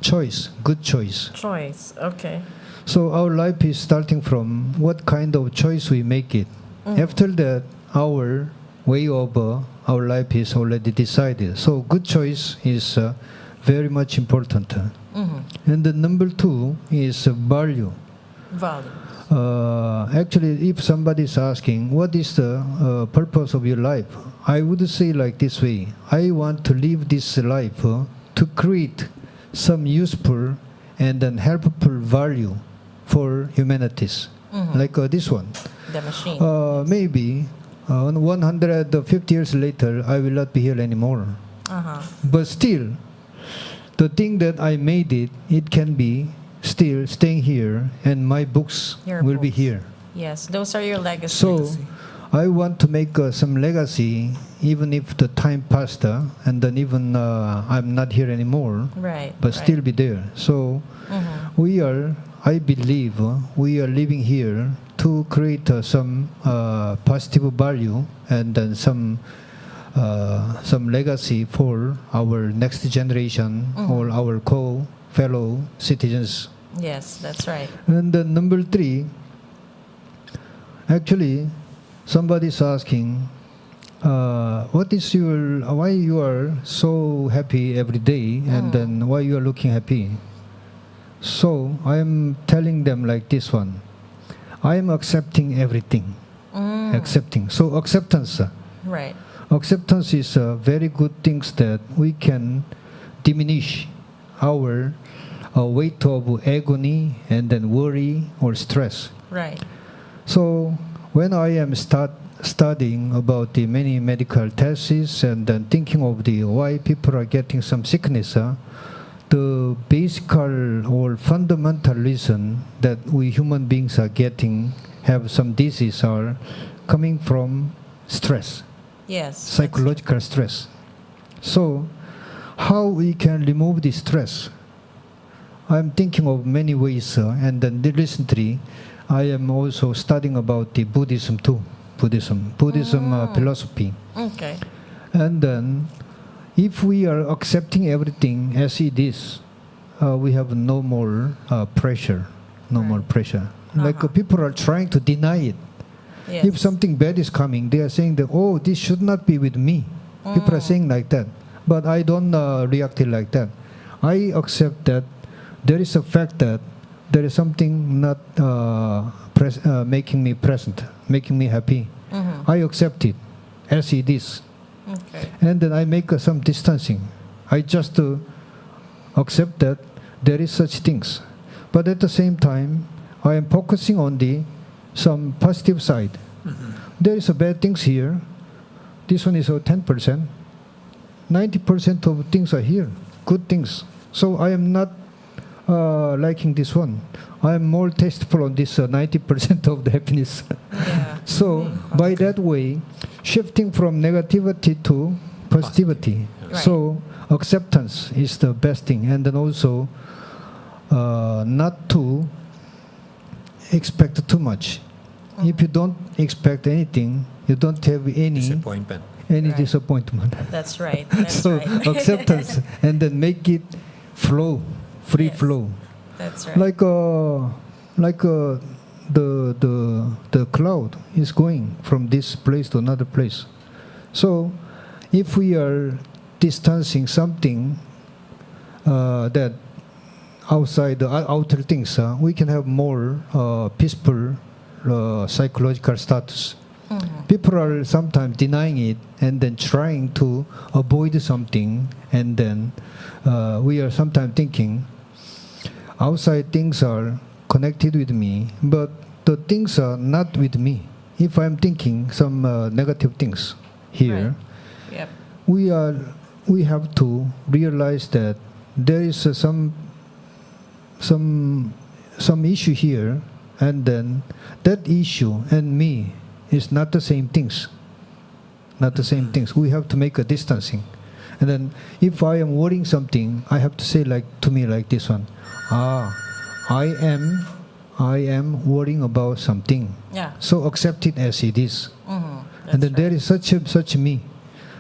choice, good choice. Choice. Okay. So our life is starting from what kind of choice we make it. After that, our way of our life is already decided. So good choice is very much important. And the number 2 is value. Value. Actually, if somebody is asking, what is the purpose of your life? I would say like this way. I want to live this life to create some useful and then helpful value for humanities. Like this one. The machine. Maybe 150 years later, I will not be here anymore. But still, the thing that I made it, it can be still staying here, and my books Your will be books. here. Yes, those are your legacies. So, I want to make some legacy, even if the time passed, and then even I'm not here anymore, right. but right. still be there. So, I believe, we are living here to create some positive value and then some legacy for our next generation or our fellow citizens. Yes, that's right. And then number 3, actually, somebody's asking, why you are so happy every day, and then why you are looking happy? So I am telling them like this one. I am accepting everything. Accepting. So acceptance. Right. Acceptance is a very good things that we can diminish our weight of agony and then worry or stress. Right. So when I am studying about the many medical tests and then thinking of the why people are getting some sickness, the basic or fundamental reason that we human beings are have some disease are coming from stress. Yes. Psychological stress. So, how we can remove this stress? I'm thinking of many ways, and then recently, I am also studying about the Buddhism too. Buddhism philosophy. Okay. And then, if we are accepting everything as it is, we have no more pressure. No more pressure. Like people are trying to deny it. Yes. If something bad is coming, they are saying that, oh, this should not be with me. People are saying like that. But I don't react it like that. I accept that there is a fact that there is something not making me present, making me happy. I accept it as it is. Okay. And then I make some distancing. I just accept that there is such things. But at the same time, I am focusing on some positive side. There is a bad things here. This one is 10%. 90% of things are here, good things. So I am not liking this one. I am more tasteful on this 90% of the happiness. Yeah. So by that way, shifting from negativity to positivity. Right. So acceptance is the best thing, and then also not to expect too much. If you don't expect anything, you don't have any Disappointment. Right. disappointment. That's right. That's So right. acceptance, and then make it flow, free Yes. flow. That's right. Like the cloud is going from this place to another place. So if we are distancing something that outside the outer things, we can have more peaceful psychological status. People are sometimes denying it and then trying to avoid something, and then we are sometimes thinking outside things are connected with me, but the things are not with me. If I'm thinking some negative things here, Yep. we have to realize that there is some some issue here, and then that issue and me is not the same things. Not the same things. We have to make a distancing. And then if I am worrying something, I have to say like to me like this one. I am worrying about something. Yeah. So accept it as it is. That's And then right. there is such me.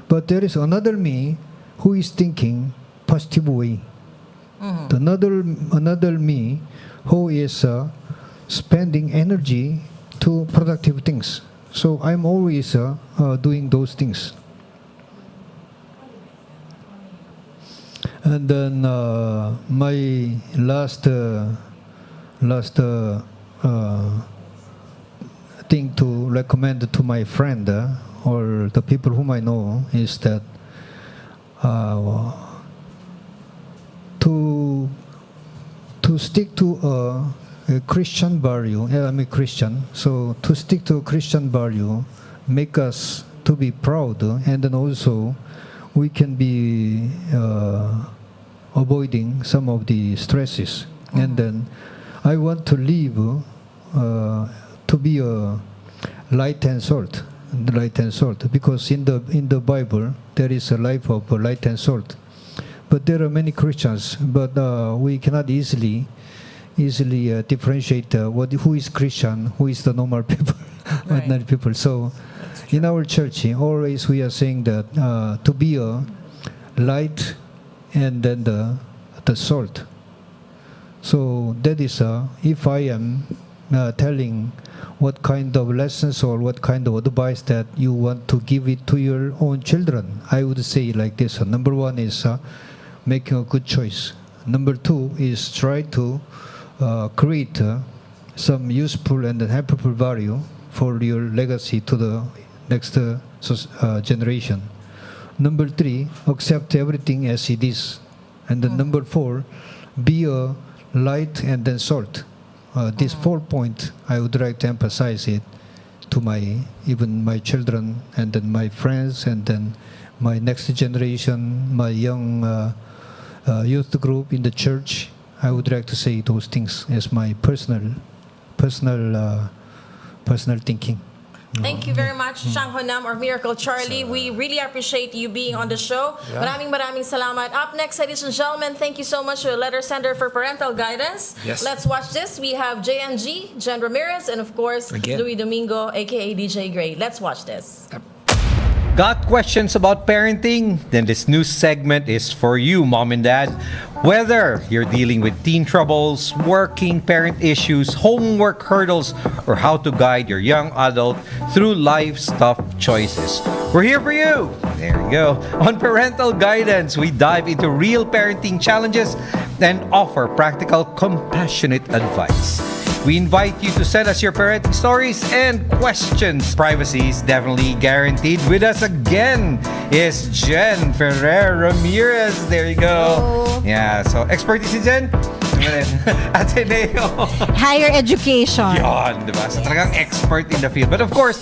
But there is another me who is thinking positive way. Another me who is spending energy to productive things. So I'm always doing those things. And then my last thing to recommend to my friend or the people whom I know is that to stick to a Christian value. I'm a Christian, so to stick to a Christian value make us to be proud, and then also we can be avoiding some of the stresses. And then I want to live to be a light and salt, because in the Bible there is a life of light and salt. But there are many Christians, but we cannot easily differentiate who is Christian, who is the normal people, ordinary people. So in our church, always we are saying that to be a light and then the salt. So that is if I am telling what kind of lessons or what kind of advice that you want to give it to your own children, I would say like this. Number one is making a good choice. Number two is try to create some useful and helpful value for your legacy to the next generation. Number three, accept everything as it is. And then number four, be a light and then salt. This 4 point, I would like to emphasize it to even my children, and then my friends, and then my next generation, my young youth group in the church. I would like to say those things as my personal thinking. Thank you very much, Chang Honam or Miracle Charlie. We really appreciate you being on the show. Maraming salamat. Up next, ladies and gentlemen, thank you so much to the Letter Center for Parental Guidance. Yes. Let's watch this. We have JNG, Jen Ramirez, and of course, Again. Louis Domingo, aka DJ Gray. Let's watch this. Got questions about parenting? Then this new segment is for you, mom and dad. Whether you're dealing with teen troubles, working parent issues, homework hurdles, or how to guide your young adult through life's tough choices, we're here for you. There you go. On Parental Guidance, we dive into real parenting challenges and offer practical, compassionate advice. We invite you to send us your parenting stories and questions. Privacy is definitely guaranteed. With us again is Jen Ferrer Ramirez. There you go. Hello. Yeah, so expertise si Jen. Ateneo. Higher education. Yun, diba? So talagang expert in the field. But of course,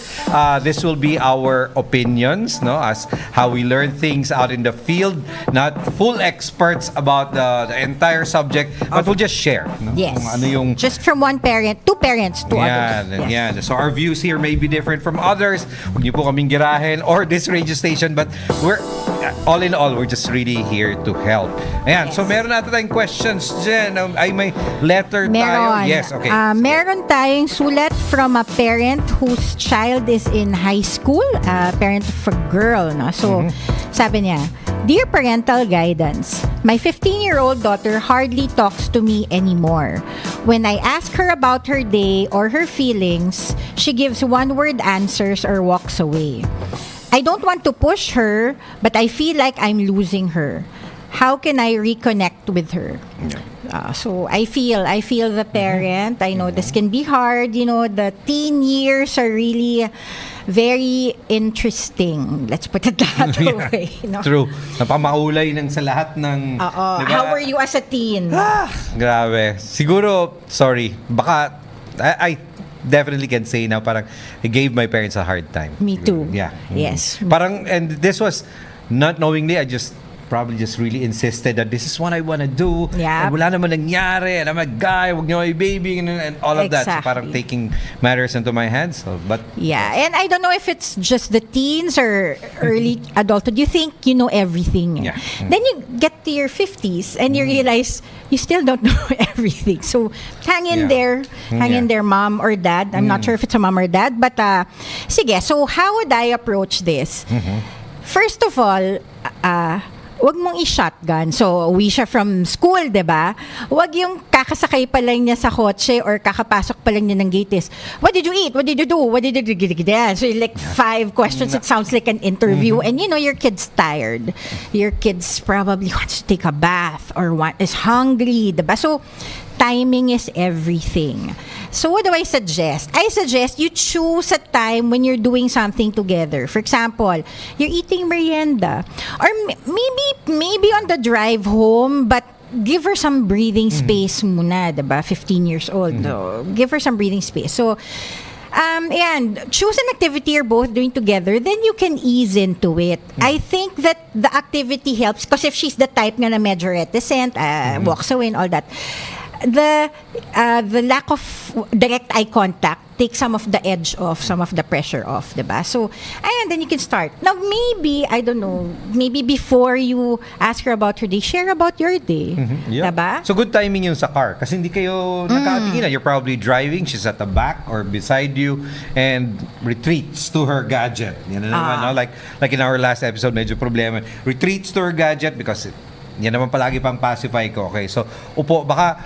this will be our opinions, no? As how we learn things out in the field. Not full experts about the entire subject, but we'll just share. No? Yes. Kung ano yung Just from one parent, two parents, two yeah, others. Yes. yeah. So our views here may be different from others. Huwag niyo po kaming girahin or this radio station, but we're all in all, we're just really here to help. Ayan, so Yes. meron natin tayong questions, Jen. Ay, may letter tayo. Meron. Yes, okay. Meron tayong sulat from a parent whose child is in high school, parent of a girl. No? So, sabi niya, Dear Parental Guidance, my 15-year-old daughter hardly talks to me anymore. When I ask her about her day or her feelings, she gives one-word answers or walks away. I don't want to push her, but I feel like I'm losing her. How can I reconnect with her? So I feel the parent. I know this can be hard. You know, the teen years are really very interesting. Let's put it that way. You know? True. Napamaulay ng sa lahat ng... Oo. diba? How were you as a teen? Grabe. Siguro, sorry, baka... I definitely can say now parang I gave my parents a hard time. Me too. Yeah. Yes. Parang, and this was not knowingly, I just probably just really insisted that this is what I want to do. Yep. And wala naman nangyari. And I'm a guy, wag niyo i-baby and all of that. So Exactly. parang taking matters into my hands. So, but Yeah, and I don't know if it's just the teens or early adulthood. You think you know everything. Yeah. Then you get to your 50s and you realize you still don't know everything. So hang in Yeah. there. Hang in Yeah. there, mom or dad. I'm not sure if it's a mom or dad. But sige, so how would I approach this? First of all, wag mong i-shotgun. So, uwi siya from school, 'di ba? Wag yung kakasakay pa lang niya sa kotse or kakapasok pa lang niya ng gate is, what did you eat? What did you do? What did you do? So, like 5 questions. It sounds like an interview. And you know, your kid's tired. Your kid's probably wants to take a bath or is hungry, 'di ba? So, timing is everything. So what do I suggest? I suggest you choose a time when you're doing something together. For example, you're eating merienda. Or maybe on the drive home, but give her some breathing space muna, diba? 15 years old. So, give her some breathing space. So, and choose an activity you're both doing together, then you can ease into it. I think that the activity helps because if she's the type nga na medyo reticent, walks away and all that, the lack of direct eye contact takes some of the edge off, some of the pressure off, diba? So, and then you can start. Now, maybe, I don't know, maybe before you ask her about her day, share about your day. Yeah. Diba? So good timing yun sa car kasi hindi kayo nakatingin. You're probably driving, she's at the back or beside you and retreats to her gadget. Yan na naman, no? Like in our last episode, medyo problema. Retreats to her gadget because yan naman palagi pang pacify ko. Okay, so upo, baka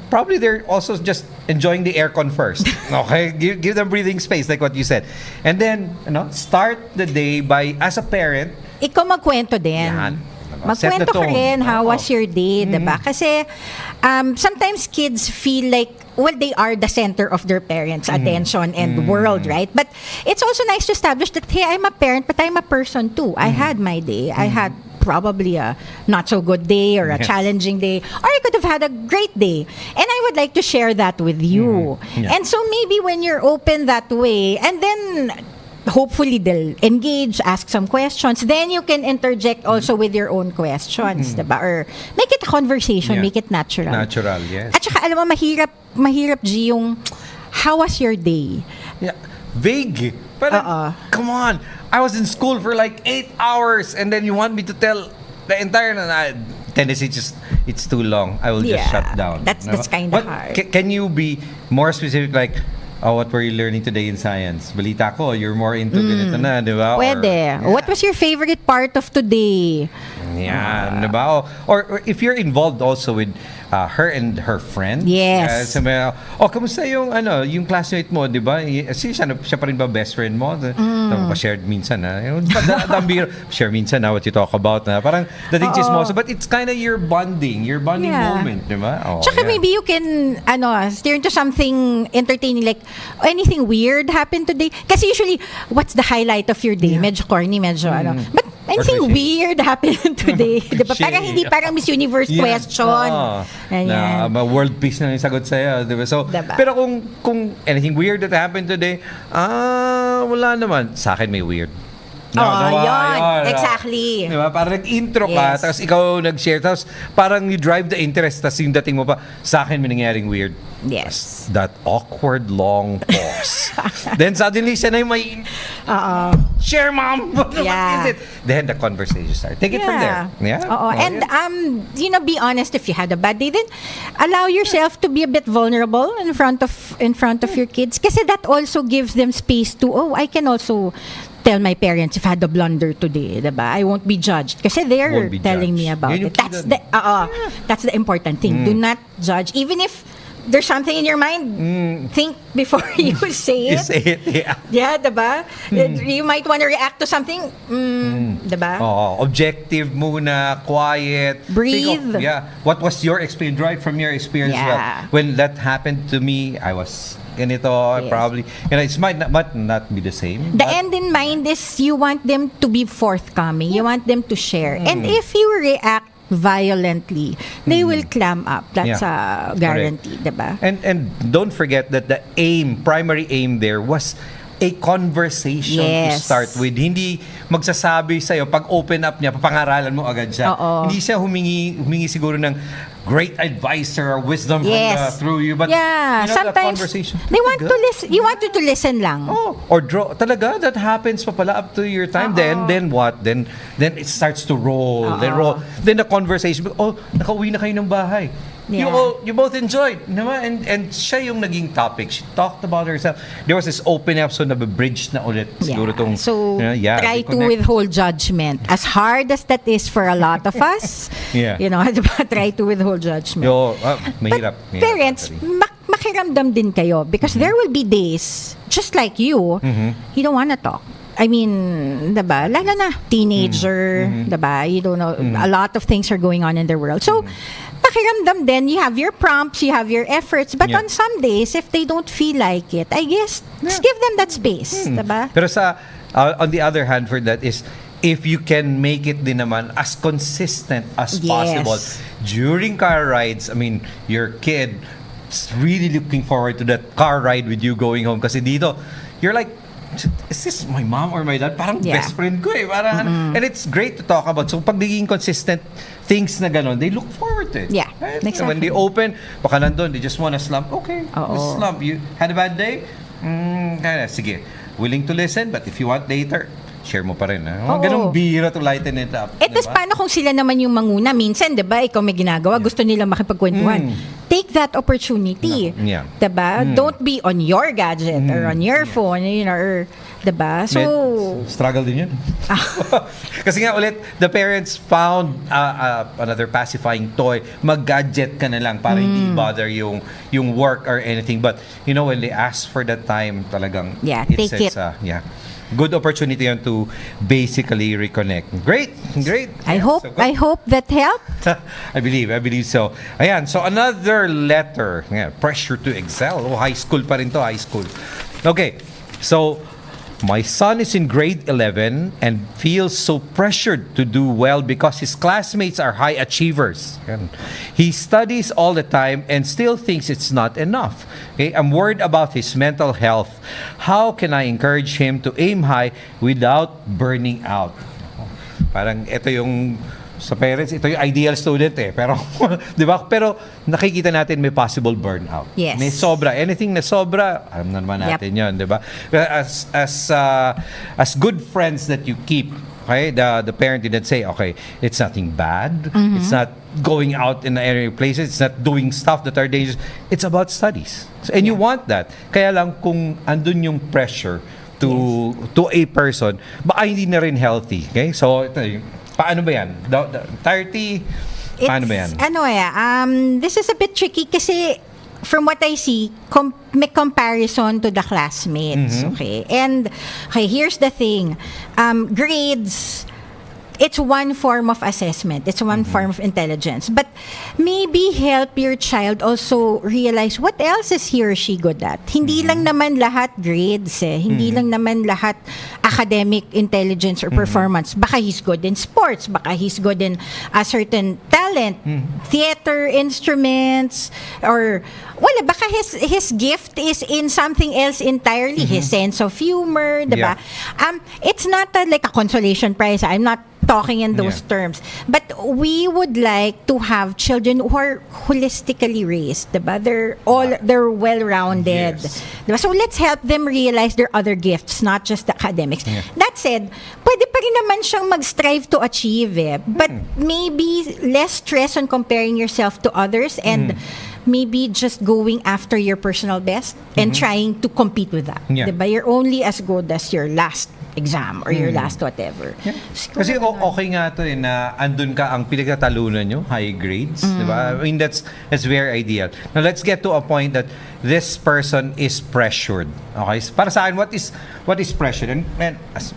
probably they're also just enjoying the aircon first. Okay? Give them breathing space like what you said. And then, start the day by, as a parent, Ikaw magkwento din. Yan. Set Magkwento the ka tone. rin, how Oo. was your day, diba? Kasi sometimes kids feel like, well, they are the center of their parents' attention and world, right? But it's also nice to establish that, hey, I'm a parent, but I'm a person too. I had my day. I had probably a not so good day or a challenging day, or I could have had a great day. And I would like to share that with you. Yeah. And so maybe when you're open that way, and then hopefully they'll engage, ask some questions, then you can interject also with your own questions, diba? Or make it a conversation, Yeah. make it natural. natural, yes. At saka alam mo, mahirap G yung, how was your day? Yeah. Vague. But come on. I was in school for like 8 hours and then you want me to tell the entire tendency just it's too long. I will just Yeah, shut down. that's kinda But hard. Can you be more specific like what were you learning today in science? Balita ko, you're more into ganito na, di ba? Pwede. What was your favorite part of today? Yeah, di ba? Or if you're involved also with her and her friend. Yes. Sabi, kamusta yung yung classmate mo, 'di ba? Siya pa rin ba best friend mo? Shared minsan na. Share minsan na what you talk about na. Parang dating chismoso, but it's kind of your bonding moment, 'di ba? Tsaka maybe you can steer into something entertaining like anything weird happened today. Kasi usually what's the highlight of your day? Medyo corny, medyo But anything weird happened today. Diba? Parang hindi parang Miss Universe question. Na world peace na yung sagot sa'yo. Diba? So, Diba? pero kung anything weird that happened today, wala naman. Sa akin may weird. Yun. Exactly. Diba? Parang nag-intro ka, Yes. tapos ikaw nag-share, tapos parang you drive the interest, tapos yung dating mo pa, sa akin may nangyaring weird. Yes. That awkward long pause. Then suddenly, siya na yung may share, mom! What Yeah. is it? Then the conversation starts. Take it from there. Yeah. Oo. And be honest, if you had a bad day, then allow yourself to be a bit vulnerable in front of your kids. Kasi that also gives them space to, I can also tell my parents if I had a blunder today, diba? I won't be judged. Kasi they're Won't be telling me judged. about Yun yung it. That's key that's the important thing. Do not judge. Even if there's something in your mind, think before you say You it. say it, yeah. Yeah, diba? You might want to react to something, diba? Objective muna, quiet. Breathe. Think of, what was your experience, right from your experience? Yeah. Well, when that happened to me, I was ganito, Yes. probably. It might not be the same. The end in mind is you want them to be forthcoming. You want them to share. And if you react violently, they will clam up. That's a guarantee, diba? And don't forget that the primary aim there was a conversation to Yes. start with. Hindi magsasabi sa'yo, pag open up niya, papangaralan mo agad siya. Oo. Hindi siya humingi siguro ng great advisor or wisdom Yes. through you. But Yeah, the sometimes conversation. they want to listen. You want you to listen lang. Oh, or draw. Talaga, that happens pa pala up to your time. Then what? Then it starts to roll. Then the conversation, oh, nakauwi na kayo ng bahay. Yeah. You both enjoyed, naman, and siya yung naging topic. She talked about herself. There was this open episode na bridge na ulit. Siguro tong, So, try to reconnect. withhold judgment. As hard as that is for a lot of us, Yeah. diba, try to withhold judgment. Mahirap. But parents, makiramdam din kayo because there will be days, just like you don't wanna talk. I mean, diba, lalo na teenager, diba, you don't know, a lot of things are going on in their world. So, pakiramdam din, you have your prompts, you have your efforts, but Yeah. on some days, if they don't feel like it, I guess, just give them that space, diba? Pero on the other hand for that is, if you can make it din naman as consistent as Yes. possible during car rides, I mean, your kid is really looking forward to that car ride with you going home. Kasi dito, you're like, is this my mom or my dad? Parang Yeah. best friend ko eh. Parang, and it's great to talk about. So pag naging consistent things na gano'n, they look forward to it. Yeah, Right? exactly. When they open, baka nandun, they just want to slump. Okay, Oo. just slump. You had a bad day? Sige. Willing to listen, but if you want later, share mo pa rin. Oo. Ganong bira to lighten it up. Eh, tas paano kung sila naman yung manguna? Minsan, diba, ikaw may ginagawa, gusto nila makipagkwentuhan. Take that opportunity. No. Yeah. Diba? Don't be on your gadget or on your phone, or, diba? So, Struggle din yun. Kasi nga ulit, the parents found another pacifying toy. Mag-gadget ka na lang para hindi bother yung work or anything. But, when they ask for that time, talagang Yeah, take it. Good opportunity yun to basically reconnect. Great. I hope So good. I hope that helped. I believe so. Ayan, so another letter. Yeah, pressure to excel. High school pa rin to, high school. Okay, so my son is in grade 11 and feels so pressured to do well because his classmates are high achievers. Yan. He studies all the time and still thinks it's not enough. Okay, I'm worried about his mental health. How can I encourage him to aim high without burning out? Parang ito yung sa parents, ito yung ideal student eh. Pero, di ba? Pero nakikita natin may possible burnout. Yes. May sobra. Anything na sobra, alam na naman natin yun, di ba? As good friends that you keep, okay, the parent didn't say, okay, it's nothing bad. It's not going out in the area places. It's not doing stuff that are dangerous. It's about studies. And you want that. Kaya lang kung andun yung pressure to a person, baka hindi na rin healthy. Okay? So, ito, paano ba yan? 30, paano ba yan? This is a bit tricky kasi from what I see, may comparison to the classmates. Okay? And, okay, here's the thing. Grades, it's one form of assessment. It's one form of intelligence. But maybe help your child also realize what else is he or she good at. Hindi lang naman lahat grades eh. Hindi lang naman lahat academic intelligence or performance. Baka he's good in sports. Baka he's good in a certain talent. Theater, instruments, or wala. Baka his gift is in something else entirely. His sense of humor, diba? It's not like a consolation prize. I'm not talking in those terms. But we would like to have children who are holistically raised, diba? They're well-rounded. Yes. Diba? So let's help them realize their other gifts, not just the academics. That said, pwede pa rin naman siyang mag-strive to achieve eh. But maybe less stress on comparing yourself to others and maybe just going after your personal best and trying to compete with that. Diba? You're only as good as your last exam or your last whatever. Kasi okay nga to eh na andun ka ang pinagtatalunan nyo, high grades, di ba? I mean, that's very ideal. Now, let's get to a point that this person is pressured. Okay? So, para sa akin, what is pressured? And as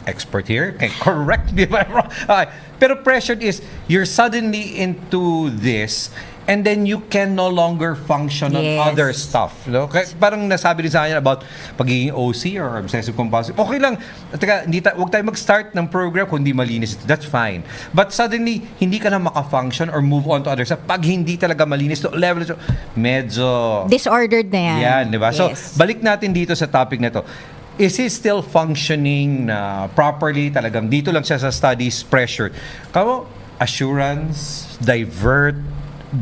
expert here, can correct me if I'm wrong. Okay. Pero pressured is, you're suddenly into this and then you can no longer function on other stuff. No? Kaya parang nasabi rin sa akin about pagiging OC or obsessive compulsive. Okay lang. Teka, huwag tayo mag-start ng program kung hindi malinis ito. That's fine. But suddenly, hindi ka na maka-function or move on to other stuff. Pag hindi talaga malinis to level, medyo disordered na yan. Yan, di ba? So, Yes. balik natin dito sa topic na to. is he still functioning na properly? Talagang dito lang siya sa studies, pressure. Kamo, assurance, divert,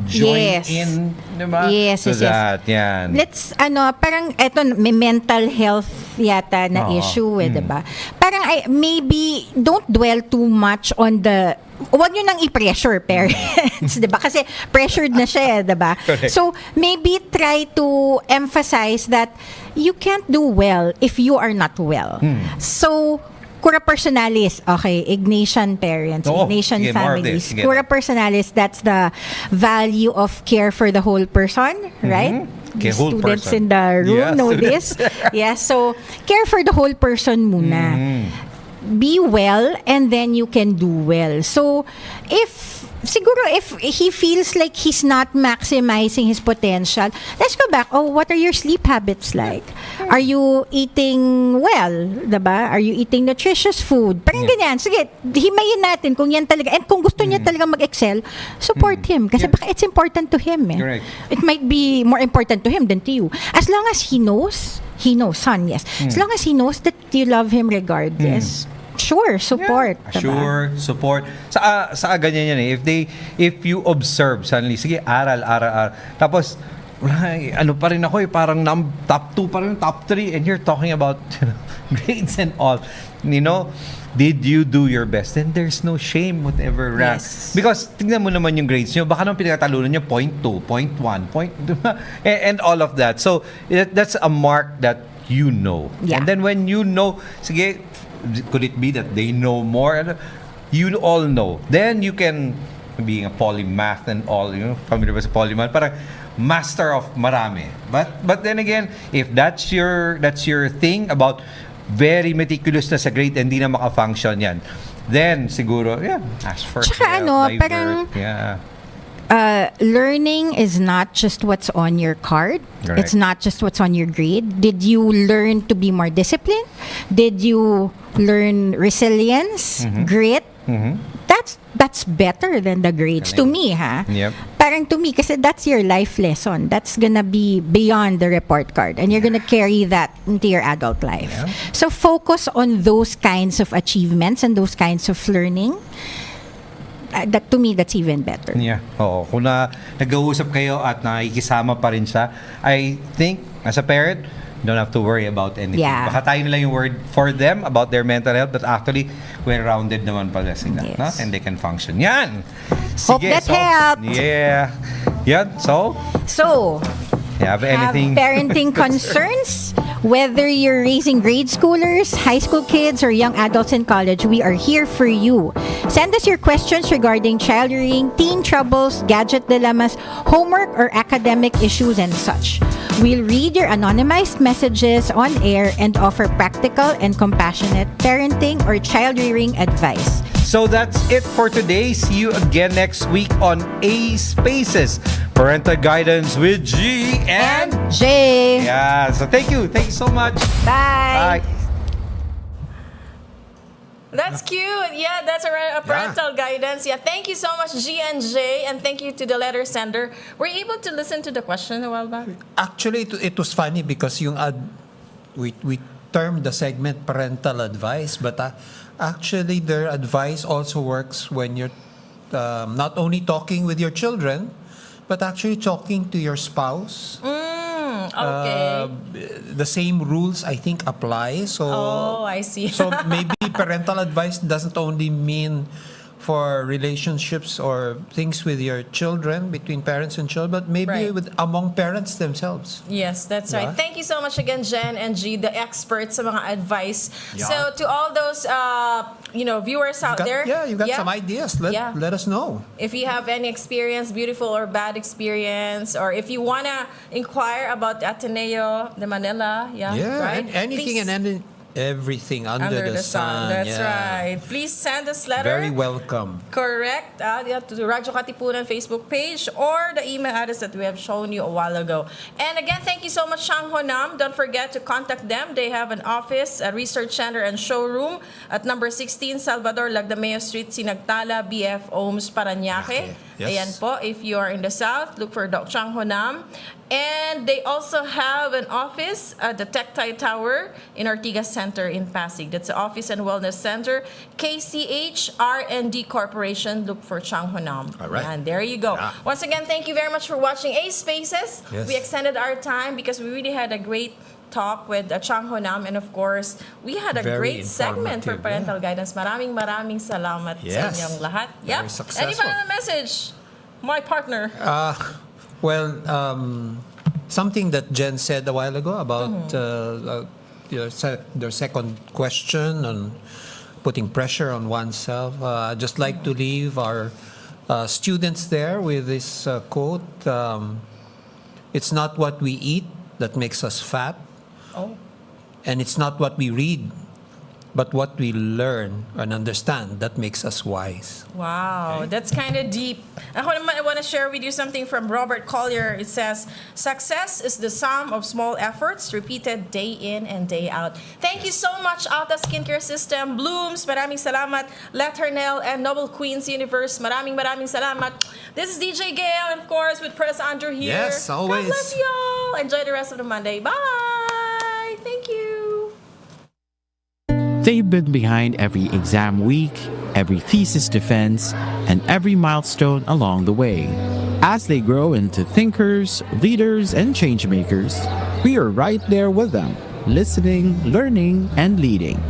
join Yes. in, di ba? Yes, So yes, yes. that, yan. Let's, parang, eto, may mental health yata na Oo. issue, diba? Parang, maybe, don't dwell too much on the, huwag nyo nang i-pressure parents, diba? Kasi pressured na siya, diba? Correct. So, maybe try to emphasize that you can't do well if you are not well. So, Cura personalis, okay, Ignatian parents, Oo, Ignatian sige, more of families. this, sige. Cura personalis, that's the value of care for the whole person, right? Okay, The whole students person. in the room Yeah, know students. this. Yes, so care for the whole person muna. Be well and then you can do well. So, if he feels like he's not maximizing his potential, let's go back. Oh, what are your sleep habits like? Are you eating well? Diba? Are you eating nutritious food? Parang ganyan. Sige, himayin natin kung yan talaga. And kung gusto niya talaga mag-excel, support him. Kasi baka it's important to him. Eh. Correct. It might be more important to him than to you. As long as he knows, son, yes. As long as he knows that you love him regardless. Sure, support. diba? Sure, support. Sa ganyan yan eh. If you observe, suddenly, sige, aral. Tapos, wala, ano pa rin ako eh, parang top 2 pa rin, top 3, and you're talking about grades and all. You know, did you do your best? Then there's no shame, whatever rank. Yes. Because, tignan mo naman yung grades nyo, baka nang pinagkatalunan nyo, 0.2, 0.1, and all of that. So, that's a mark that you know. Yeah. And then when you know, sige, could it be that they know more? You all know. Then you can, being a polymath and all, familiar ba sa polymath? Parang master of marami. But then again, if that's your thing about very meticulous na sa grade and di na maka-function yan, then siguro, ask for Tsaka help, divert. parang- learning is not just what's on your card. Correct. It's not just what's on your grade. Did you learn to be more disciplined? Did you learn resilience, grit? That's better than the grades to me, ha? Yep. Parang to me, kasi that's your life lesson. That's gonna be beyond the report card, and you're gonna carry that into your adult life. Yeah. So focus on those kinds of achievements and those kinds of learning. That to me, that's even better. Yeah. Oo. Kung nag-uusap kayo at nakikisama pa rin siya, I think, as a parent, you don't have to worry about anything. Yeah. Baka tayo na lang yung word for them about their mental health, but actually, well-rounded naman pala sila. Yes. No? And they can function. Yan! Hope that helped. Yeah. Yan. So, you have anything? Have parenting concerns? Whether you're raising grade schoolers, high school kids, or young adults in college, we are here for you. Send us your questions regarding child rearing, teen troubles, gadget dilemmas, homework, or academic issues and such. We'll read your anonymized messages on air and offer practical and compassionate parenting or child rearing advice. So that's it for today. See you again next week on ASPACes, Parental Guidance with G and Jay. yeah. So thank you so much. Bye. Bye. That's cute. Yeah, that's a parental guidance. Yeah, thank you so much, G and J, and thank you to the letter sender. Were you able to listen to the question a while back? Actually, it was funny because we termed the segment parental advice, but actually their advice also works when you're not only talking with your children, but actually talking to your spouse. Okay. The same rules, I think, apply. So, Oh, I see. so maybe parental advice doesn't only mean for relationships or things with your children, between parents and children, but maybe Right. with among parents themselves. Yes, that's right. Yeah. Thank you so much again, Jen and G, the experts sa mga advice. Yeah. So to all those viewers out there, You got some ideas. Let us know. if you have any experience, beautiful or bad experience, or if you wanna inquire about Ateneo de Manila, right? Anything Please- and everything under the sun. That's yeah. right. Please send us letter. Very welcome. Correct. To the Radyo Katipunan Facebook page or the email address that we have shown you a while ago. And again, thank you so much, Shang Honam. Don't forget to contact them. They have an office, a research center, and showroom at number 16 Salvador Lagdameo Street, Sinagtala, BF Ohms, Parañaque. Yes. Ayan po. If you are in the south, look for Doc Shang Honam. And they also have an office at the Tectile Tower in Ortigas Center in Pasig. That's the Office and Wellness Center. KCH R&D Corporation. Look for Chang Honam. All right. And there you go. Yeah. Once again, thank you very much for watching A Spaces. Yes. We extended our time because we really had a great talk with Chang Honam, and of course, we had a Very great segment for informative, parental guidance. Maraming salamat sa Yes. inyong lahat. Very Yep. successful. Any final message? My partner. Well, something that Jen said a while ago about their second question on putting pressure on oneself. I'd just like to leave our students there with this quote. It's not what we eat that makes us fat, and it's not what we read, but what we learn and understand that makes us wise. Wow, that's kind of deep. I want to share with you something from Robert Collier. It says, success is the sum of small efforts repeated day in and day out. Thank you so much, Alta Skincare System, Blooms, maraming salamat, Leternel, and Noble Queens Universe, maraming salamat. This is DJ Gail, and of course, with Press Andrew here. Yes, always. God bless you all. Enjoy the rest of the Monday. Bye. Thank you. They've been behind every exam week, every thesis defense, and every milestone along the way. As they grow into thinkers, leaders, and changemakers, we are right there with them, listening, learning, and leading.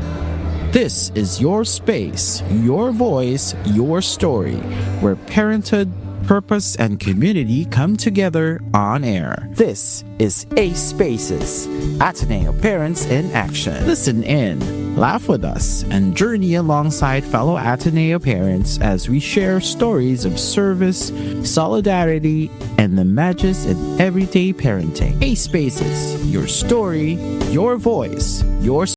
This is your space, your voice, your story, where parenthood, purpose, and community come together on air. This is A Spaces, Ateneo Parents in Action. Listen in, laugh with us, and journey alongside fellow Ateneo parents as we share stories of service, solidarity, and the magic in everyday parenting. A Spaces, your story, your voice, your